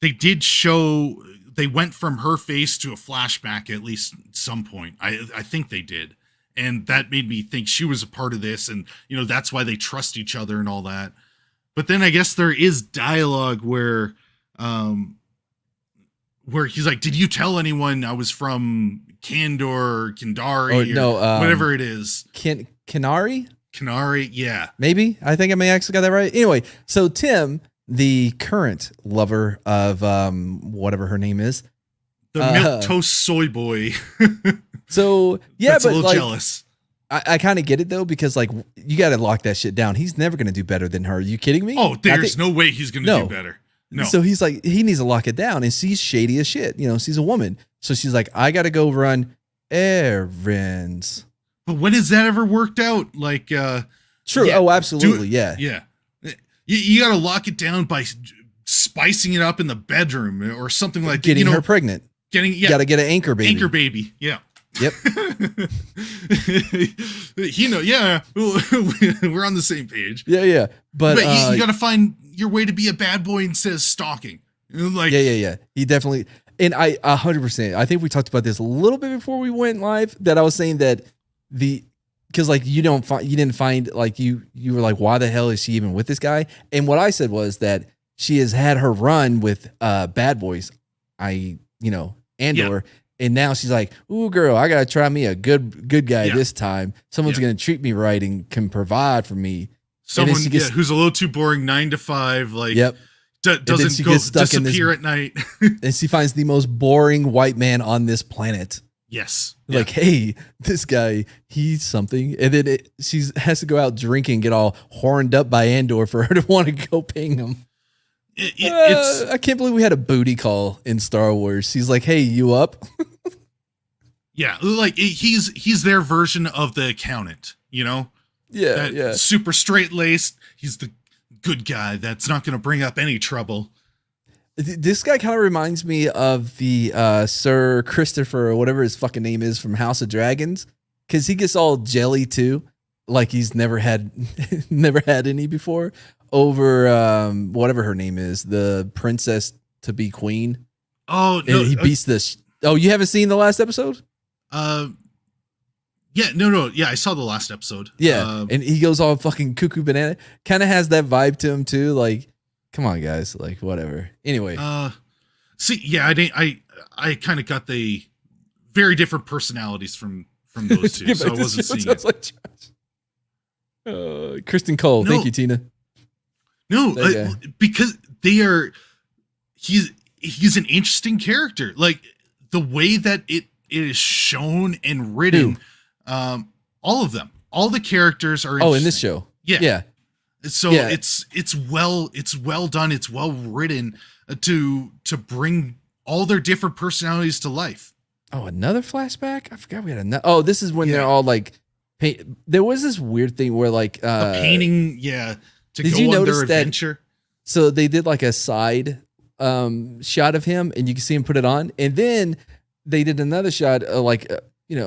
they did show they went from her face to a flashback at least at some point. I think they did, and that made me think she was a part of this, and you know that's why they trust each other and all that. But then I guess there is dialogue where where he's like, "Did you tell anyone I was from Kandor, Kandari, Or no, whatever it is?" Kenari? Kenari, yeah. Maybe. I think I may actually got that right. Anyway, so Tim, the current lover of whatever her name is. The milk toast soy boy. So yeah, That's but a little like, jealous. I kind of get it though, because like you got to lock that shit down. He's never going to do better than her. Are you kidding me? Oh, there's no way he's going to do better. No. So he's like, he needs to lock it down, and she's shady as shit. You know, she's a woman. So she's like, I got to go run errands. But when has that ever worked out? Like, True. yeah, Oh, absolutely. Yeah. Yeah. You got to lock it down by spicing it up in the bedroom or something like that. Getting her pregnant. You got to get an anchor baby. Anchor baby. Yeah. Yep. Yeah, we're on the same page. Yeah. But you got to find your way to be a bad boy instead of stalking. Like, yeah. He definitely, and I 100%. I think we talked about this a little bit before we went live. That I was saying that because like you didn't find like you were like, why the hell is she even with this guy? And what I said was that she has had her run with bad boys, Andor. Yeah. And now she's like, ooh, girl, I gotta try me a good guy this time. Someone's gonna treat me right and can provide for me. Someone who's a little too boring, 9 to 5, like doesn't go disappear at night. And she finds the most boring white man on this planet. Yes. Like, hey, this guy, he's something. And then she has to go out drinking, get all horned up by Andor for her to want to go ping him. I can't believe we had a booty call in Star Wars. He's like, hey, you up? Yeah, like he's their version of the accountant, you know? Yeah. Super straight-laced. He's the good guy that's not going to bring up any trouble. This guy kind of reminds me of the Sir Christopher or whatever his fucking name is from House of Dragons, because he gets all jelly too, like he's never had any before. Over whatever her name is, the princess to be queen. Oh no! And he beats this. Oh, you haven't seen the last episode? Yeah, no. Yeah, I saw the last episode. Yeah, and he goes all fucking cuckoo banana. Kind of has that vibe to him too. Like, come on, guys. Like, whatever. Anyway. See, yeah, I kind of got the very different personalities from those two, so I wasn't seeing it. Like Kristen Cole. Thank you, Tina. No, because he's an interesting character. Like the way that it is shown and written, all of them, all the characters are. Oh, in this show, yeah. So it's well done. It's well written to bring all their different personalities to life. Oh, another flashback? I forgot we had another. Oh, this is when they're all like, there was this weird thing where like a painting, to did go you on notice their adventure. So they did like a side shot of him, and you can see him put it on, and then they did another shot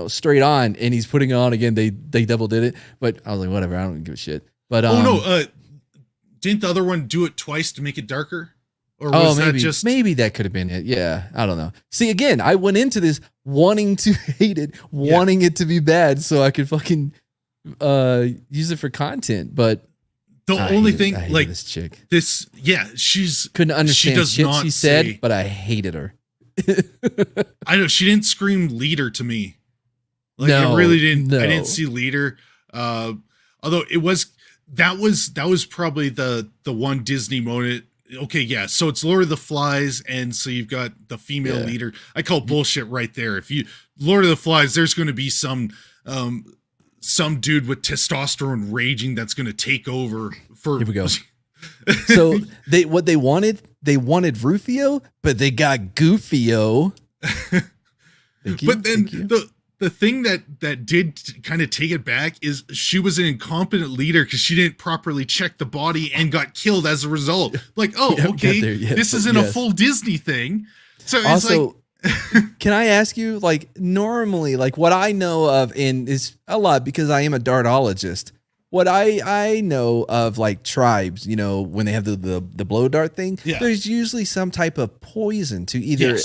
straight on, and he's putting it on again. They double did it, but I was like, whatever, I don't give a shit. But didn't the other one do it twice to make it darker? Or was maybe that just maybe that could have been it. Yeah, I don't know. See, again, I went into this wanting to hate it, wanting it to be bad, so I could fucking use it for content. But the only thing, like this chick, she's couldn't understand shit she said, but I hated her. I know she didn't scream leader to me. Like it really didn't. I didn't see leader. Although that was probably the one Disney moment. Okay, yeah. So it's Lord of the Flies, and so you've got the female leader. I call bullshit right there. If you Lord of the Flies, there's going to be some dude with testosterone raging that's going to take over. For here we go. So they wanted Rufio, but they got Goofio. But then the thing that did kind of take it back is she was an incompetent leader because she didn't properly check the body and got killed as a result. Like, this isn't a full Disney thing. So it's also, can I ask you, like, normally, like what I know of is a lot because I am a dartologist. What I know of like tribes, when they have the blow dart thing, there's usually some type of poison to either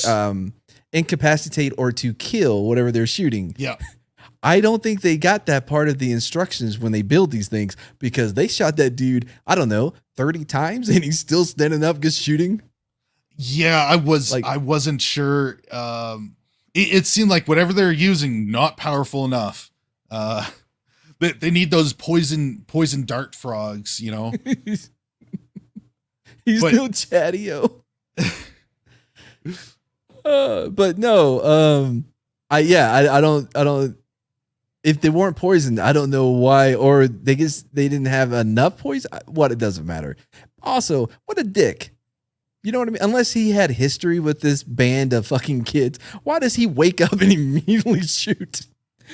incapacitate or to kill whatever they're shooting. Yeah. I don't think they got that part of the instructions when they build these things, because they shot that dude, I don't know, 30 times and he's still standing up just shooting. Yeah, I wasn't sure. It seemed like whatever they're using, not powerful enough. They need those poison dart frogs, you know. He's But- no chatty-o. But no, I don't. If they weren't poisoned, I don't know why, or they didn't have enough poison. What, it doesn't matter. Also, what a dick. You know what I mean? Unless he had history with this band of fucking kids, why does he wake up and immediately shoot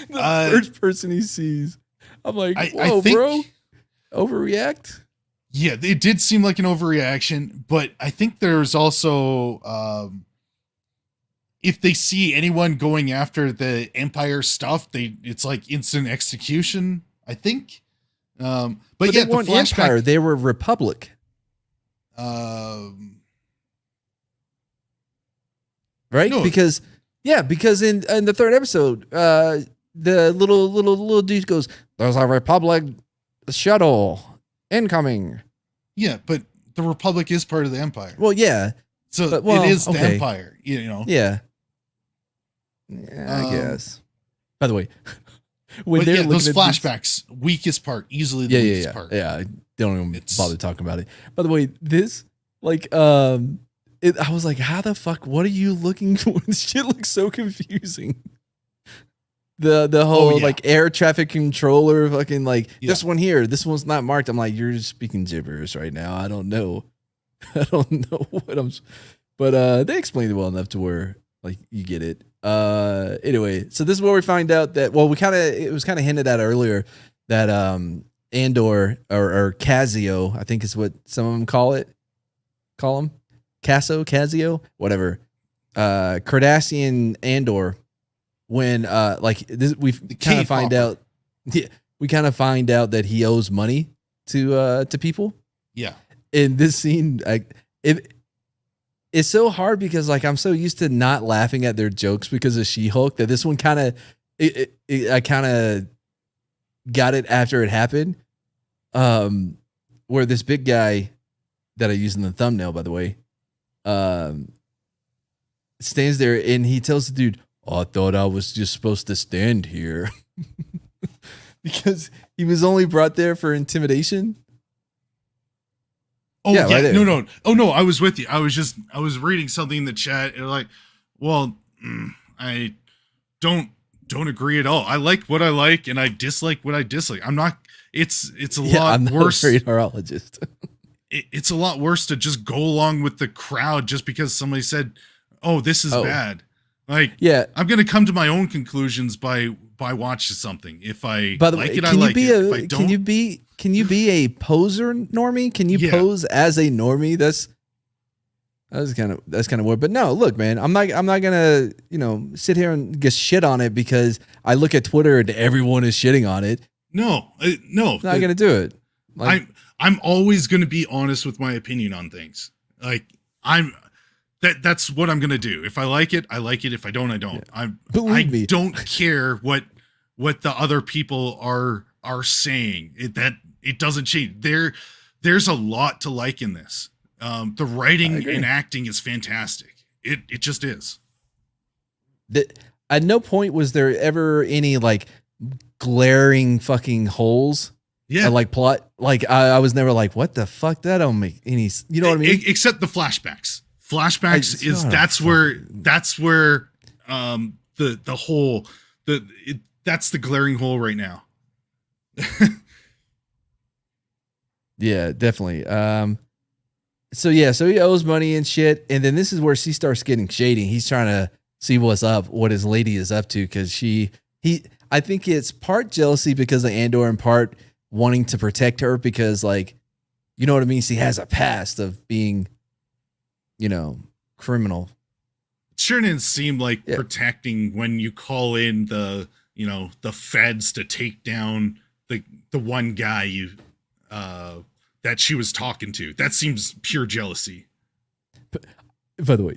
the first person he sees? I'm like, whoa, bro, overreact. Yeah, it did seem like an overreaction, but I think there's also if they see anyone going after the Empire stuff, it's like instant execution, I think. But yeah, they weren't Empire, they were Republic. Right? No. Because in the third episode, the little dude goes, "There's a Republic shuttle incoming." Yeah, but the Republic is part of the Empire. Well, yeah. So but, well, it is the okay. Empire, you know. Yeah. I guess. By the way, when But they're those looking at flashbacks, weakest part, easily the weakest part. Yeah, I don't even bother talking about it. By the way, this I was like, how the fuck? What are you looking for? This shit looks so confusing. The whole like air traffic controller, fucking like this one here, this one's not marked. I'm like, you're just speaking gibberish right now. I don't know. I don't know what I'm. But they explained it well enough to where like you get it. Anyway, so this is where we find out that it was kind of hinted at earlier that Andor or Casio, I think is what some of them call him. Casio, whatever. Cardassian Andor, when like this, we kind of find out. Yeah, we kind of find out that he owes money to people. Yeah. In this scene, it's so hard because like I'm so used to not laughing at their jokes because of She-Hulk that this one kind of I kind of got it after it happened. Where this big guy that I used in the thumbnail, by the way, stands there and he tells the dude, "Oh, I thought I was just supposed to stand here," because he was only brought there for intimidation. Oh yeah, right there. No. Oh no, I was with you. I was reading something in the chat and like, well, I don't agree at all. I like what I like and I dislike what I dislike. I'm not. It's a lot I'm not worse. A great horologist. It's a lot worse to just go along with the crowd just because somebody said, "Oh, this is bad." Like, yeah, I'm gonna come to my own conclusions by watching something. If I By the like way, it, I can you like be it. a If I don't, can you be a poser normie? Can you pose as a normie? That's kind of weird. But no, look, man, I'm not gonna sit here and get shit on it because I look at Twitter and everyone is shitting on it. No, I'm not gonna do it. Like, I'm always gonna be honest with my opinion on things. Like that's what I'm gonna do. If I like it, I like it. If I don't, I don't. Yeah. I don't care what the other people are saying. It doesn't change. There's a lot to like in this. The writing and acting is fantastic. It just is. At no point was there ever any like glaring fucking holes. Yeah, like plot. Like I was never like, what the fuck? That don't make any. You know what I mean? Except the flashbacks. Flashbacks that's where the hole that's the glaring hole right now. Yeah, definitely. So he owes money and shit, and then this is where she starts getting shady. He's trying to see what's up, what his lady is up to, because I think it's part jealousy because of Andor and part wanting to protect her because, like, you know what I mean? She has a past of being, criminal. It sure didn't seem like protecting when you call in the feds to take down the one guy that she was talking to. That seems pure jealousy. By the way,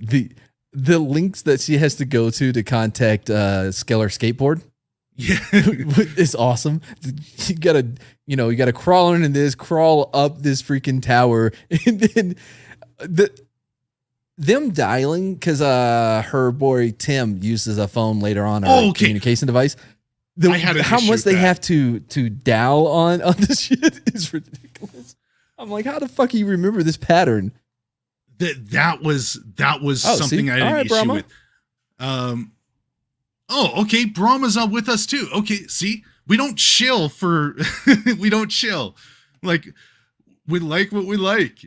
the links that she has to go to contact Skeller Skateboard. Yeah. It's awesome. You gotta crawl up this freaking tower, and then them dialing, because her boy Tim uses a phone later on, or a communication device. I had an how issue much with they that. have to dial on this shit is ridiculous. I'm like, how the fuck do you remember this pattern? That was something see? I had All an right, issue Brahma. with. Okay, Brahma's not with us too. Okay, see, we don't chill for we don't chill. Like, we like what we like.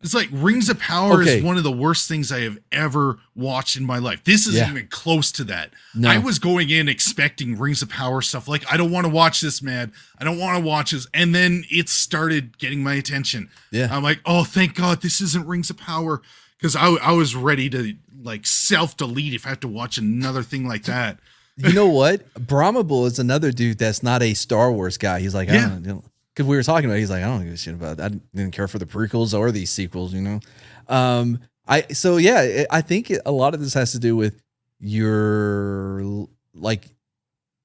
It's like Rings of Power is one of the worst things I have ever watched in my life. This isn't even close to that. No. I was going in expecting Rings of Power stuff. Like, I don't want to watch this, man. I don't want to watch this. And then it started getting my attention. Yeah. I'm like, oh, thank God this isn't Rings of Power. Because I was ready to like self-delete if I have to watch another thing like that. You know what? Brahmable is another dude that's not a Star Wars guy. He's like, I don't know. Because we were talking about it, he's like, I don't give a shit about it. I didn't care for the prequels or these sequels, you know? I think a lot of this has to do with your, like,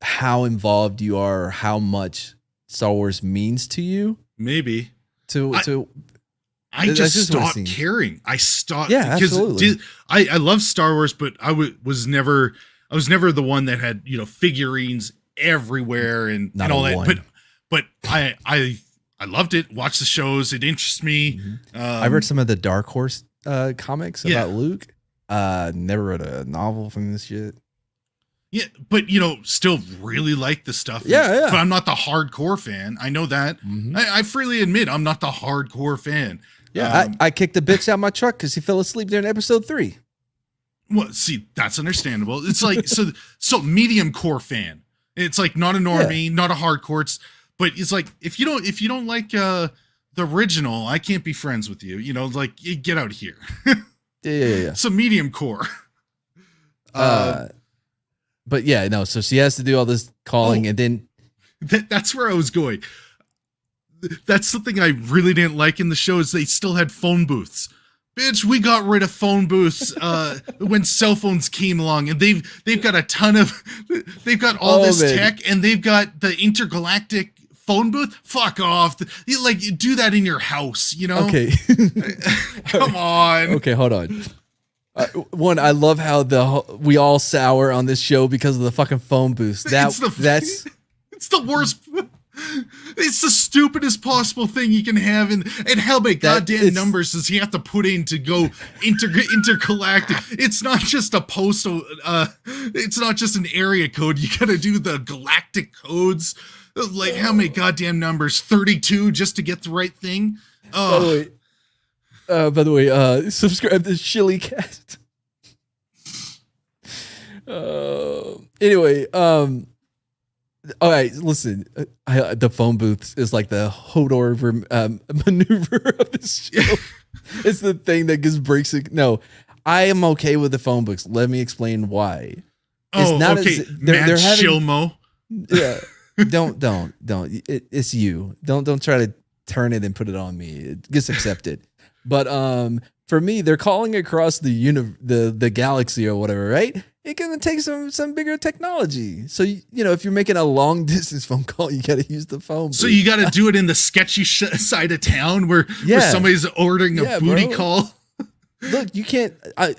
how involved you are, or how much Star Wars means to you. Maybe. I That's just just what it stopped seems. caring. I stopped. Yeah, absolutely. I love Star Wars, but I was never the one that had, figurines everywhere and all that. But I loved it. Watched the shows. It interests me. Mm-hmm. I read some of the Dark Horse comics about Luke. Never read a novel from this shit. Yeah, but still really like the stuff. Yeah. But I'm not the hardcore fan. I know that. Mm-hmm. I freely admit I'm not the hardcore fan. Yeah, I kicked the bitch out my truck because he fell asleep during episode 3. Well, see, that's understandable. It's like so medium core fan. It's like not a normie, not a hardcore. But it's like if you don't like the original, I can't be friends with you. Like, get out of here. Yeah. So medium core. But yeah, no. So she has to do all this calling, and then that's where I was going. That's something I really didn't like in the show is they still had phone booths. Bitch, we got rid of phone booths when cell phones came along, and they've got a ton of they've got all this tech, and they've got the intergalactic phone booth. Fuck off! You do that in your house, Okay, come on. Okay, hold on. One, I love how we all sour on this show because of the fucking phone booths. It's the worst. It's the stupidest possible thing you can have, and how many goddamn numbers does he have to put in to go intergalactic? It's not just a postal. It's not just an area code. You got to do the galactic codes. Like, how many goddamn numbers? 32 just to get the right thing. Oh. By the way, subscribe to Chillycast. Anyway, all right, listen. The phone booth is like the Hodor maneuver of this show. It's the thing that just breaks it. No, I am okay with the phone books. Let me explain why. It's not okay. They're having Shilmo. Yeah, don't. It's you. Don't try to turn it and put it on me. It gets accepted. But for me, they're calling across the galaxy or whatever, right? It's gonna take some bigger technology. So if you're making a long distance phone call, you got to use the phone. So you got to do it in the sketchy side of town where somebody's ordering a booty call. Look, you can't.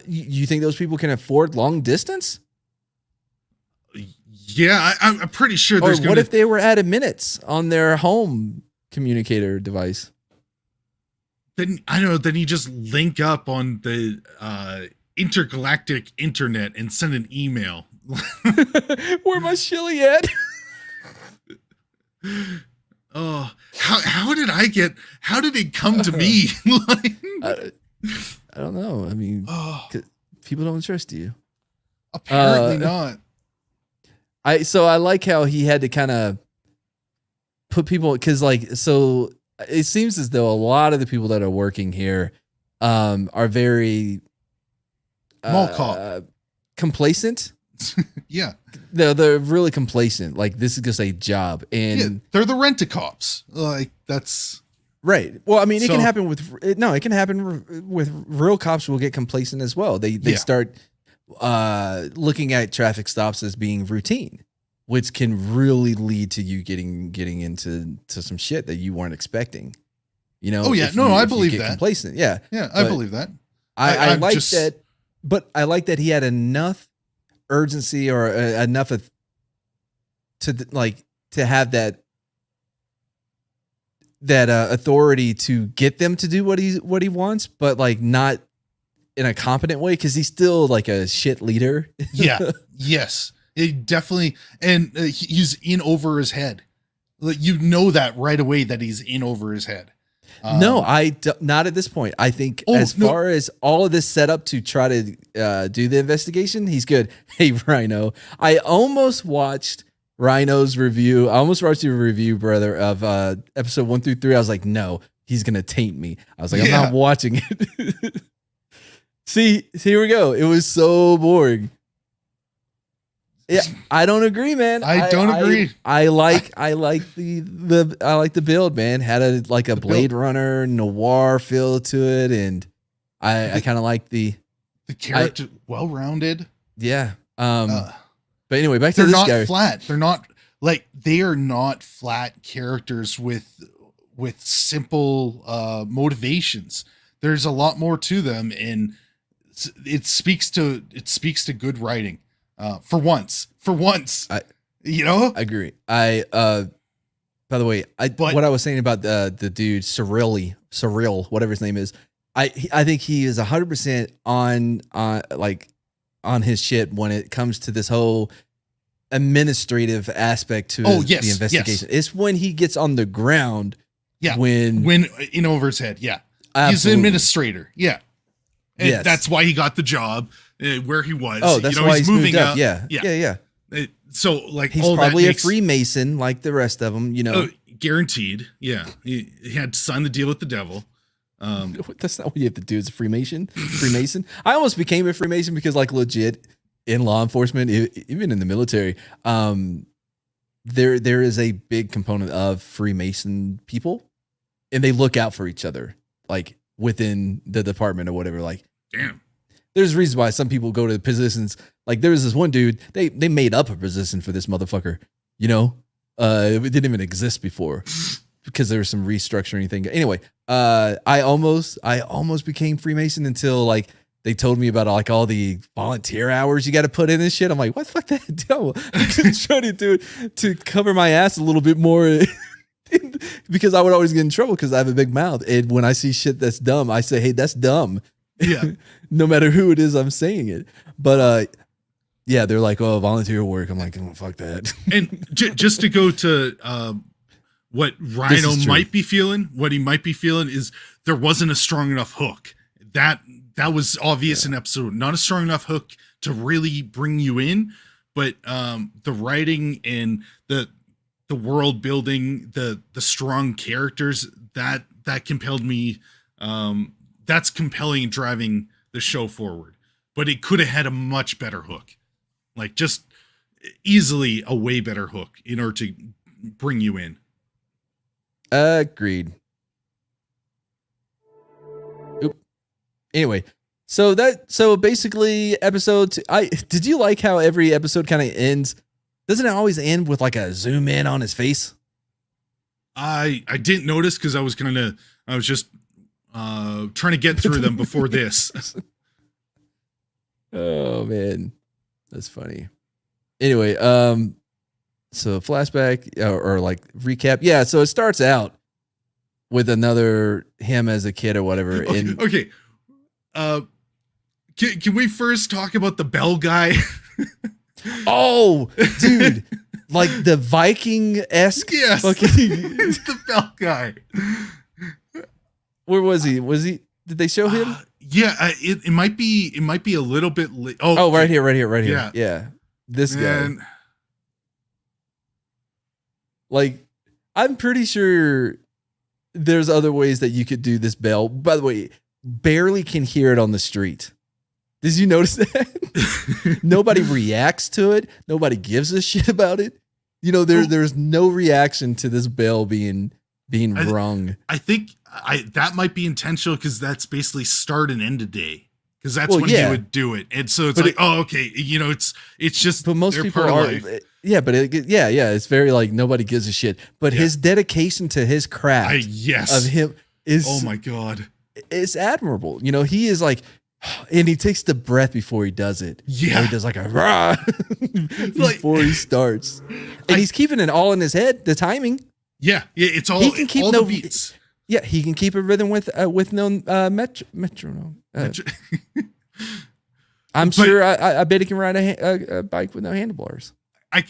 You think those people can afford long distance? Yeah, I'm pretty sure. Or what if they were at a minutes on their home communicator device? Then I don't know. Then you just link up on the intergalactic internet and send an email. Where my Shilly at? Oh, how did it come to me? I don't know. I mean, people don't trust you. Apparently not. I like how he had to kind of put people, because it seems as though a lot of the people that are working here are very complacent. Yeah, they're really complacent. Like, this is just a job, and they're the rent-a-cops. Like, that's right. Well, I mean, it can happen with real cops. Will get complacent as well. They start looking at traffic stops as being routine, which can really lead to you getting into some shit that you weren't expecting. Oh yeah, I believe that. Complacent. Yeah, I believe that. I I'm like just- that, but I like that he had enough urgency or enough of to have that authority to get them to do what he wants, but like not in a competent way, because he's still like a shit leader. Yeah. Yes. It definitely, and he's in over his head. Like, you know that right away that he's in over his head. No, not at this point. I think far as all of this set up to try to do the investigation, he's good. Hey, Rhino, I almost watched Rhino's review. I almost watched your review, brother, of episode 1 through 3. I was like, no, he's gonna taint me. I was like, I'm not watching it. See, here we go. It was so boring. Yeah, I don't agree, man. I don't agree. I like the build, man. Had a Blade Runner noir feel to it, and I kind of like the character, well-rounded. Yeah. But anyway, back to they're this not guy. flat. They are not flat characters with simple motivations. There's a lot more to them, and it speaks to good writing. For once, I agree. By the way, what I was saying about the dude Cyril, whatever his name is, I think he is 100% on his shit when it comes to this whole administrative aspect to the investigation. Yes. It's when he gets on the ground. Yeah. When in over his head. Yeah. Absolutely. He's an administrator. Yeah. And yes. That's why he got the job where he was. Oh, that's why he's moving up. Yeah. So like, he's probably a Freemason like the rest of them, guaranteed. Yeah. He had to sign the deal with the devil. That's not what you have to do as a Freemason. I almost became a Freemason because, like, legit in law enforcement, even in the military, there is a big component of Freemason people, and they look out for each other, like within the department or whatever. Like, damn, there's reasons why some people go to positions. Like, there was this one dude, they made up a position for this motherfucker. It didn't even exist before because there was some restructuring thing. Anyway, I almost became Freemason until like they told me about like all the volunteer hours you got to put in and shit. I'm like, what the fuck that? No, I'm just trying to do it to cover my ass a little bit more because I would always get in trouble because I have a big mouth. And when I see shit that's dumb, I say, hey, that's dumb. Yeah. No matter who it is, I'm saying it. But yeah, they're like, oh, volunteer work. I'm like, oh, fuck that. And just to go to what Rhino might be feeling, what he might be feeling is there wasn't a strong enough hook. That was obvious in episode. Not a strong enough hook to really bring you in, but the writing and the world building, the strong characters that compelled me. That's compelling and driving the show forward. But it could have had a much better hook, like just easily a way better hook in order to bring you in. Agreed. Oop. Anyway, so basically episode 2, did you like how every episode kind of ends? Doesn't it always end with like a zoom in on his face? I didn't notice because I was just trying to get through them before this. Oh man, that's funny. Anyway, so flashback or like recap. Yeah, so it starts out with another him as a kid or whatever. Okay. Can we first talk about the bell guy? Oh, dude, like the Viking-esque. Yes, fucking it's the bell guy. Where was he? Did they show him? Yeah, it might be a little bit. Oh, right here. Yeah. This Man. guy. Like, I'm pretty sure there's other ways that you could do this bell. By the way, barely can hear it on the street. Did you notice that? Nobody reacts to it. Nobody gives a shit about it. There's no reaction to this bell being rung. I think that might be intentional because that's basically start and end a day. Because that's when he would do it, and so it's okay, it's just. But most people are, yeah, but it's very like nobody gives a shit. But his dedication to his craft, yes, of him is, oh my god, it's admirable. He is like And he takes the breath before he does it. Yeah. Or he does like a rah before he starts. And he's keeping it all in his head, the timing. Yeah, it's all, He can keep all no the beats. Yeah, he can keep a rhythm with no metronome. I'm sure I bet he can ride a bike with no handlebars. I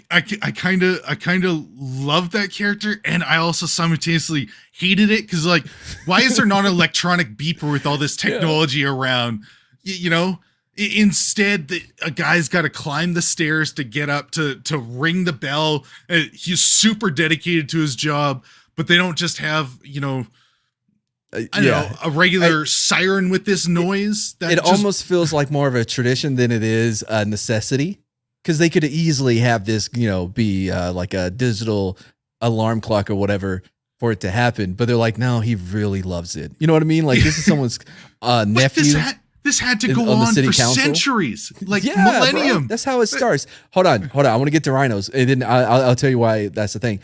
kind of love that character, and I also simultaneously hated it because, like, why is there not an electronic beeper with all this technology around? You know, instead, a guy's got to climb the stairs to get up to ring the bell. He's super dedicated to his job, but they don't just have, you know, I don't know, a regular siren with this noise. That it almost feels like more of a tradition than it is a necessity. Because they could easily have this, you know, be like a digital alarm clock or whatever for it to happen. But they're like, no, he really loves it. You know what I mean? Like, this is someone's nephew. This had to go on for centuries, like millennium. Bro, that's how it starts. Hold on. I want to get to rhinos, and then I'll tell you why that's the thing.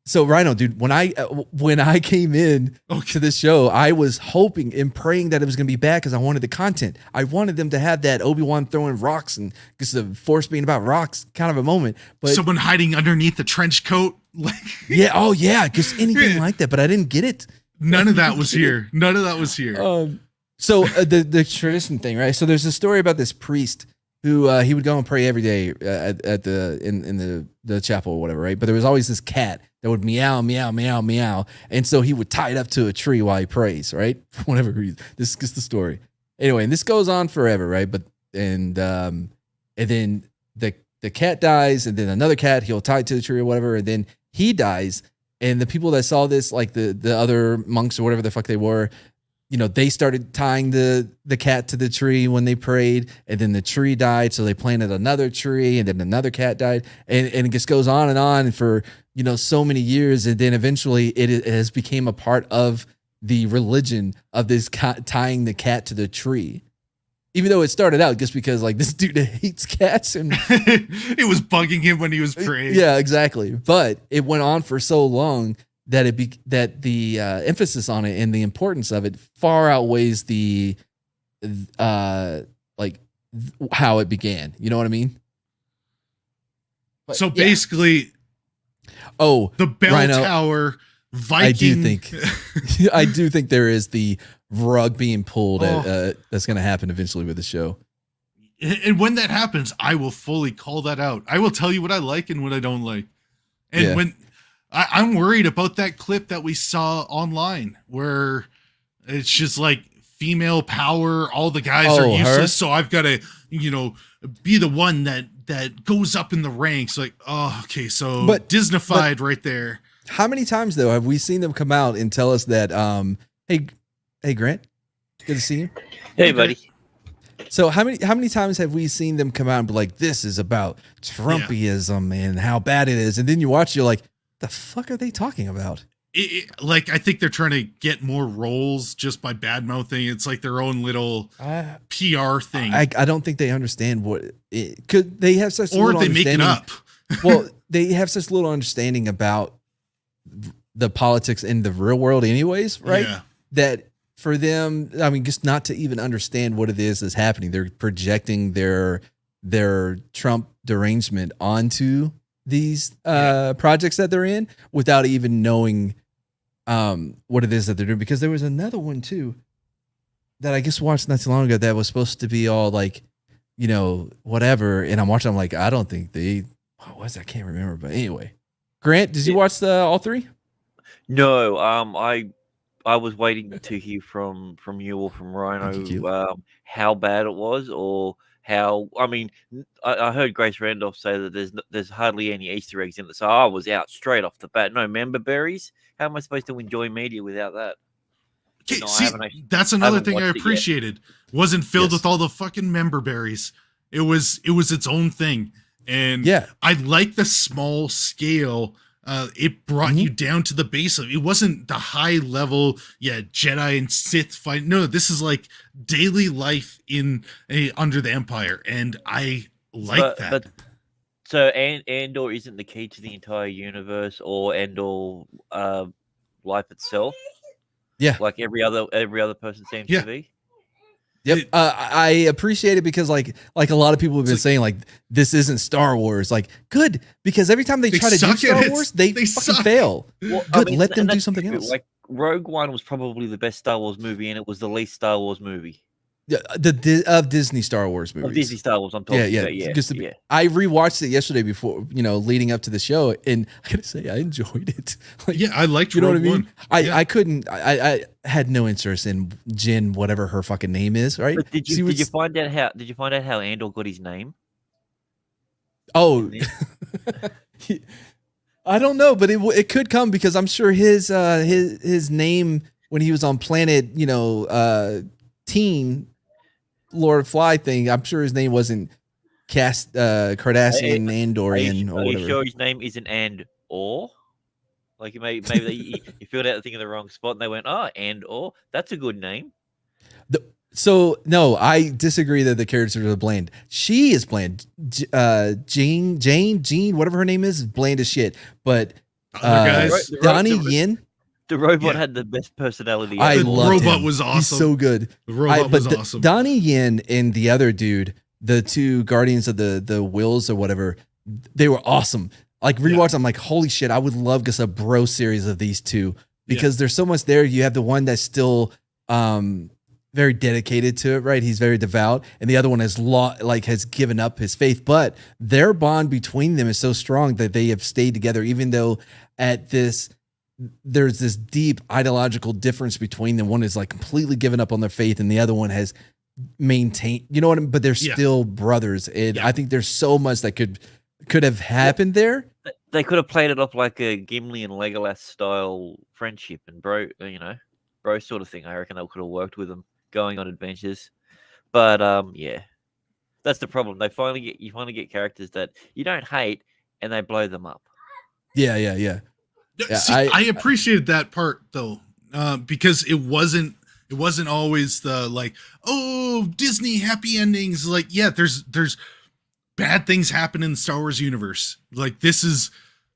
So Rhino, dude, when I came in to this show, I was hoping and praying that it was going to be bad because I wanted the content. I wanted them to have that Obi-Wan throwing rocks and just the Force being about rocks kind of a moment. But someone hiding underneath the trench coat, like just anything like that. But I didn't get it. None of that was here. None of that was here. So the tradition thing, right? So there's a story about this priest who he would go and pray every day at the chapel or whatever, right? But there was always this cat that would meow, meow, meow, meow, and so he would tie it up to a tree while he prays, right? For whatever reason, this is just the story. Anyway, and this goes on forever, right? But and then the cat dies, and then another cat he'll tie it to the tree or whatever, and then he dies, and the people that saw this, like the other monks or whatever the fuck they were, you know, they started tying the cat to the tree when they prayed, and then the tree died. So they planted another tree, and then another cat died, and it just goes on and for, you know, so many years. And then eventually it has became a part of the religion of this tying the cat to the tree. Even though it started out just because, like, this dude hates cats and it was bugging him when he was praying. Yeah, exactly. But it went on for so long that the emphasis on it and the importance of it far outweighs the how it began. You know what I mean? But, so basically, the bell Rhino, tower Viking. I do think there is the rug being pulled. That's going to happen eventually with the show. And when that happens, I will fully call that out. I will tell you what I like and what I don't like. And when I'm worried about that clip that we saw online where it's just like female power, all the guys are useless, so I've got to, you know, be the one that goes up in the ranks. Like, so Disneyfied right there. How many times though have we seen them come out and tell us that hey Grant, good to see you. Hey buddy. So how many times have we seen them come out and be like, this is about Trumpism and how bad it is, and then you watch, you're like, the fuck are they talking about? Like, I think they're trying to get more roles just by bad mouthing. It's like their own little PR thing. I don't think they understand what it could. They have such or they make it up. Well, they have such little understanding about the politics in the real world, anyways, right? Yeah. That for them, I mean, just not to even understand what it is that's happening. They're projecting their Trump derangement onto these projects that they're in without even knowing what it is that they're doing. Because there was another one too that I guess watched not too long ago that was supposed to be all like, you know, whatever. And I'm watching, I'm like, I don't think what was that? I can't remember. But anyway, Grant, did you watch all three? No, I was waiting to hear from you or from Rhino how bad it was, or how. I mean, I heard Grace Randolph say that there's hardly any Easter eggs in it, so I was out straight off the bat. No member berries. How am I supposed to enjoy media without that? Okay, see, that's another thing I appreciated. Wasn't filled with all the fucking member berries. It was its own thing, and I like the small scale. It brought you down to the base of it. Wasn't the high level, Jedi and Sith fight. No, this is like daily life under the Empire, and I like that. But so Andor isn't the key to the entire universe or Andor life itself. Yeah, like every other person seems to be. Yep. I appreciate it because like a lot of people have been saying like this isn't Star Wars. Like good because every time they try to do Star Wars, they fucking suck. fail. Well, good, let them do something else. Like Rogue One was probably the best Star Wars movie, and it was the least Star Wars movie. Of Disney Star Wars movies. Of Disney Star Wars, I'm talking about. Yeah. I rewatched it yesterday before, leading up to the show, and I gotta say I enjoyed it. Like, I liked you know Rogue what I mean. One. I couldn't. I had no interest in Jin, whatever her fucking name is. Right? But did you find out how Andor got his name? Oh, I don't know, but it could come because I'm sure his name when he was on planet Teen Lord Fly thing, I'm sure his name wasn't Cardassian Andorian or whatever. Are you sure his name isn't Andor? Like maybe you filled out the thing in the wrong spot and they went, Andor, that's a good name. So no, I disagree that the characters are bland. She is bland. Jean, whatever her name is bland as shit. But Donnie Yin. The robot had the best personality. I loved him. The robot was awesome. He's so good. The robot was awesome. Donnie Yin and the other dude, the two guardians of the Wills or whatever, they were awesome. Like rewatch, I'm like, holy shit, I would love just a bro series of these two because there's so much there. You have the one that's still very dedicated to it, right? He's very devout, and the other one has given up his faith. But their bond between them is so strong that they have stayed together, even though there's this deep ideological difference between them. One is like completely given up on their faith, and the other one has maintained. You know what I mean? But they're still brothers, and I think there's so much that could have happened there. They could have played it off like a Gimli and Legolas style friendship and bro sort of thing. I reckon they could have worked with them going on adventures. But that's the problem. You finally get characters that you don't hate, and they blow them up. Yeah. See, I appreciated that part though, because it wasn't always the like, Disney happy endings. Like, there's bad things happen in the Star Wars universe. Like this is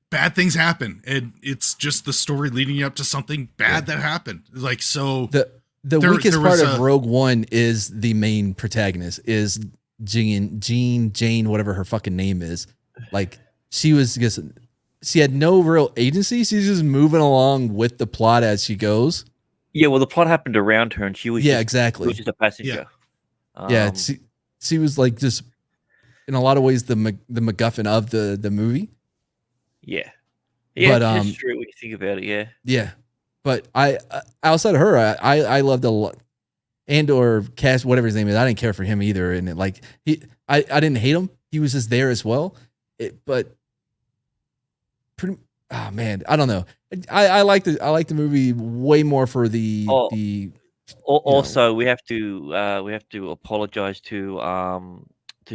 bad things happen, and it's just the story leading up to something bad that happened. Like so, the weakest part of Rogue One is the main protagonist is Jane, whatever her fucking name is. Like she had no real agency. She's just moving along with the plot as she goes. Yeah, well, the plot happened around her, and she was exactly. She was just a passenger. She was like just in a lot of ways the MacGuffin of the movie. Yeah, but that's true when you think about it. Yeah, but I outside of her, I loved a lot. Andor Cass, whatever his name is, I didn't care for him either, and I didn't hate him. He was just there as well. I don't know. I like the movie way more for the. Also, we have to apologize to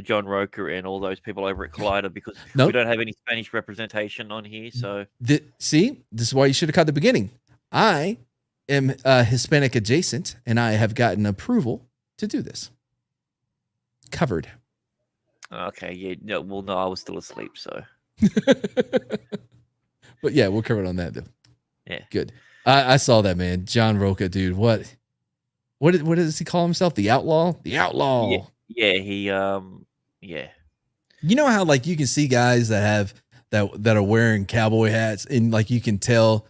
John Roker and all those people over at Collider because we don't have any Spanish representation on here. So see, this is why you should have cut the beginning. I am Hispanic adjacent, and I have gotten approval to do this. Covered. Okay. Yeah. No. Well, no, I was still asleep. So. But yeah, we'll cover it on that though. Yeah. Good. I saw that, man. John Roca, dude. What does he call himself? The Outlaw? The Outlaw. Yeah, he yeah. You know how like you can see guys that are wearing cowboy hats and like you can tell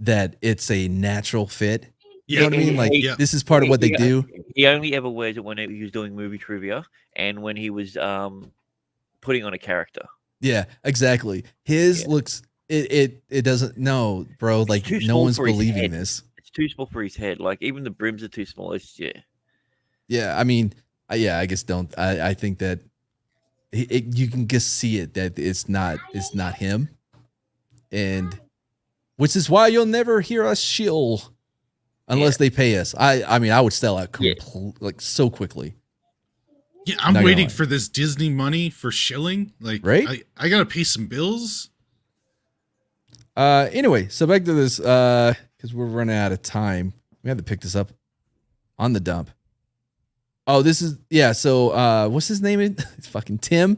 that it's a natural fit. You know what I mean? Like this is part of what they do. He only ever wears it when he was doing movie trivia and when he was putting on a character. Yeah, exactly. His looks it doesn't bro. Like no one's believing this. It's too small for his head. Like even the brims are too small. Yeah. I mean, I guess don't. I think that you can just see it that it's not him, and which is why you'll never hear us shill unless they pay us. I mean, I would sell out like so quickly. Yeah, I'm waiting for this Disney money for shilling. Like, right? I gotta pay some bills. Anyway, so back to this, because we're running out of time. We have to pick this up on the dump. Oh, this is so what's his name? It's fucking Tim.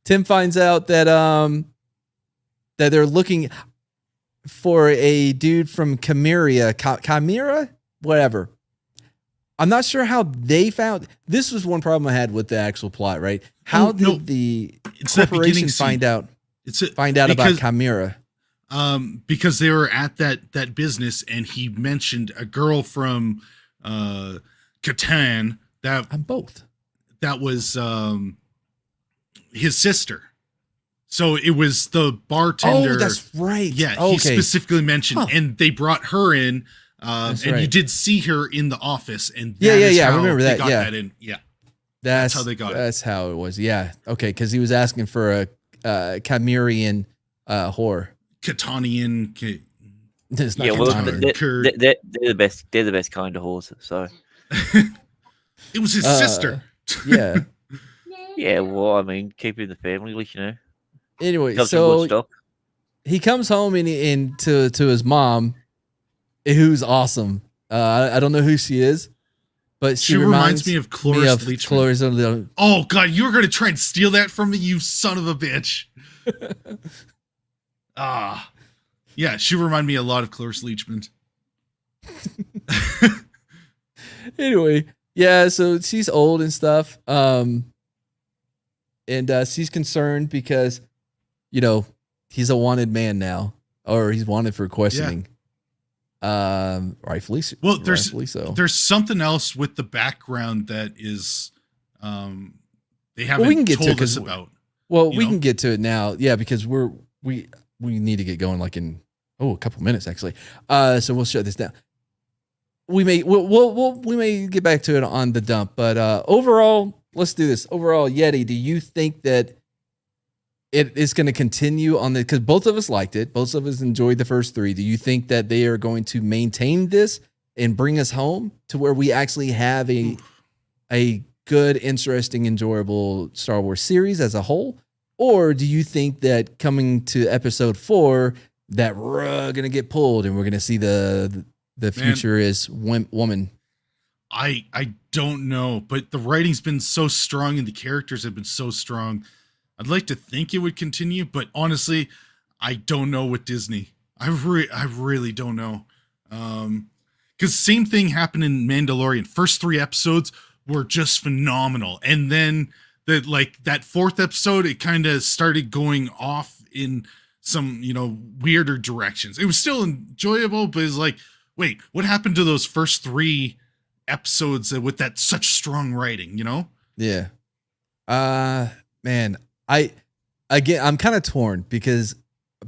Tim finds out that that they're looking for a dude from Chimera, whatever. I'm not sure how they found. This was one problem I had with the actual plot. Right? How did the corporation find out about Chimera? Because they were at that business, and he mentioned a girl from Catan that I'm both. That was his sister. So it was the bartender. Oh, that's right. Yeah, he specifically mentioned, and they brought her in, and you did see her in the office, and yeah. I remember that. That in. Yeah, that's how they got it. That's how it was. Yeah, okay, because he was asking for a Chimerian whore. Catanian. It's not they're the best. They're the best kind of horses. So it was his sister. Yeah. Yeah. Well, I mean, keep it in the family, at least you know. Anyway, so he comes home and to his mom, who's awesome. I don't know who she is, but she reminds me of Cloris Leachman. Oh God, you were going to try and steal that from me, you son of a bitch. Yeah, she reminded me a lot of Cloris Leachman. Anyway, yeah, so she's old and stuff. And she's concerned because, he's a wanted man now, or he's wanted for questioning. Yeah. Rightfully so. Well, there's something else with the background that is, they haven't told us about. Well, we can get to it now. Yeah, because we need to get going like in a couple minutes actually. So we'll shut this down. We may get back to it on the dump, but overall, let's do this. Overall, Yeti, do you think that it is going to continue on because both of us liked it, both of us enjoyed the first 3. Do you think that they are going to maintain this and bring us home to where we actually have a good, interesting, enjoyable Star Wars series as a whole? Or do you think that coming to episode 4 that we're going to get pulled and we're going to see the future is woman? I don't know, but the writing's been so strong and the characters have been so strong. I'd like to think it would continue, but honestly, I don't know with Disney. I really don't know. Because same thing happened in Mandalorian. First 3 episodes were just phenomenal, and then that 4th episode, it kind of started going off in some weirder directions. It was still enjoyable, but it's like, wait, what happened to those first 3 episodes with that such strong writing? Yeah. Man, I'm kind of torn because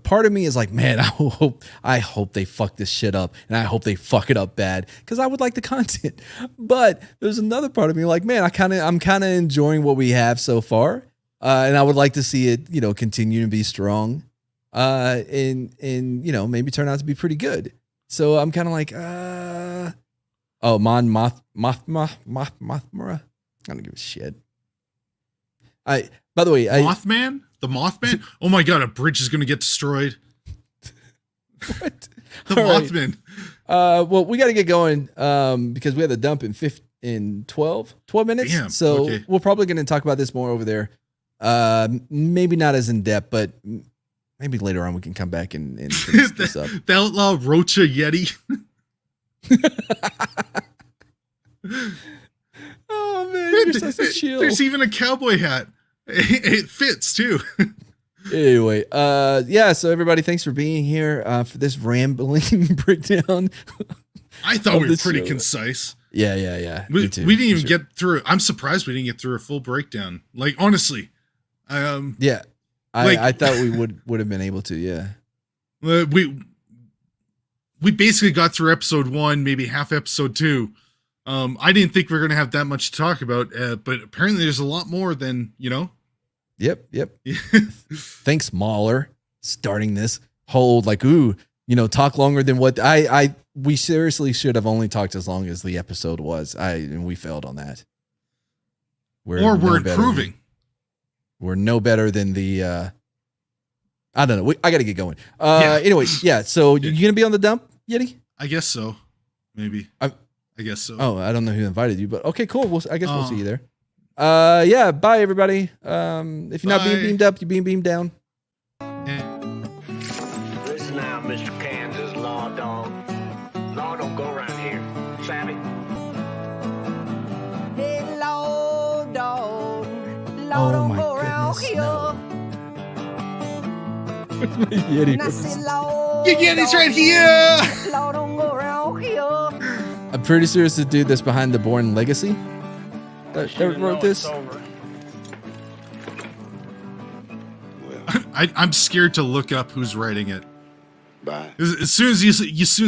part of me is like, man, I hope they fuck this shit up, and I hope they fuck it up bad because I would like the content. But there's another part of me like, man, I'm kind of enjoying what we have so far, and I would like to see it, continue to be strong, and maybe turn out to be pretty good. So I'm kind of like, Mon Mothma. I don't give a shit. By the way, Mothman? The Mothman? Oh my God, a bridge is going to get destroyed. What? The Mothman. Right. Well, we got to get going because we have the dump in 12 minutes. Damn, so okay. We're probably going to talk about this more over there. Maybe not as in depth, but maybe later on we can come back and finish this up. The outlaw Rocha Yeti. Oh man, you're such a chill. There's even a cowboy hat. It fits too. Anyway, so everybody, thanks for being here for this rambling breakdown. I thought we were pretty concise. Yeah. We didn't even get through. I'm surprised we didn't get through a full breakdown. Like honestly, yeah, I thought we would have been able to. Yeah, we basically got through episode 1, maybe half episode 2. I didn't think we were going to have that much to talk about, but apparently there's a lot more than, Yep. Thanks, Mahler, starting this whole talk longer than what we seriously should have only talked as long as the episode was. And we failed on that. We're improving. We're no better than the, I don't know. I got to get going. Anyway, yeah. So you going to be on the dump, Yeti? I guess so. Maybe. I guess so. Oh, I don't know who invited you, but okay, cool. I guess we'll see you there. Yeah. Bye, everybody. If you're not being beamed up, you're being beamed down. Listen now, Mr. Kansas, law don't go around here. Savvy? Oh my goodness, no. Yeti Yeti's right here. I'm pretty sure it's the dude that's behind the Bourne Legacy that wrote this. I'm scared to look up who's writing it. Bye. As soon as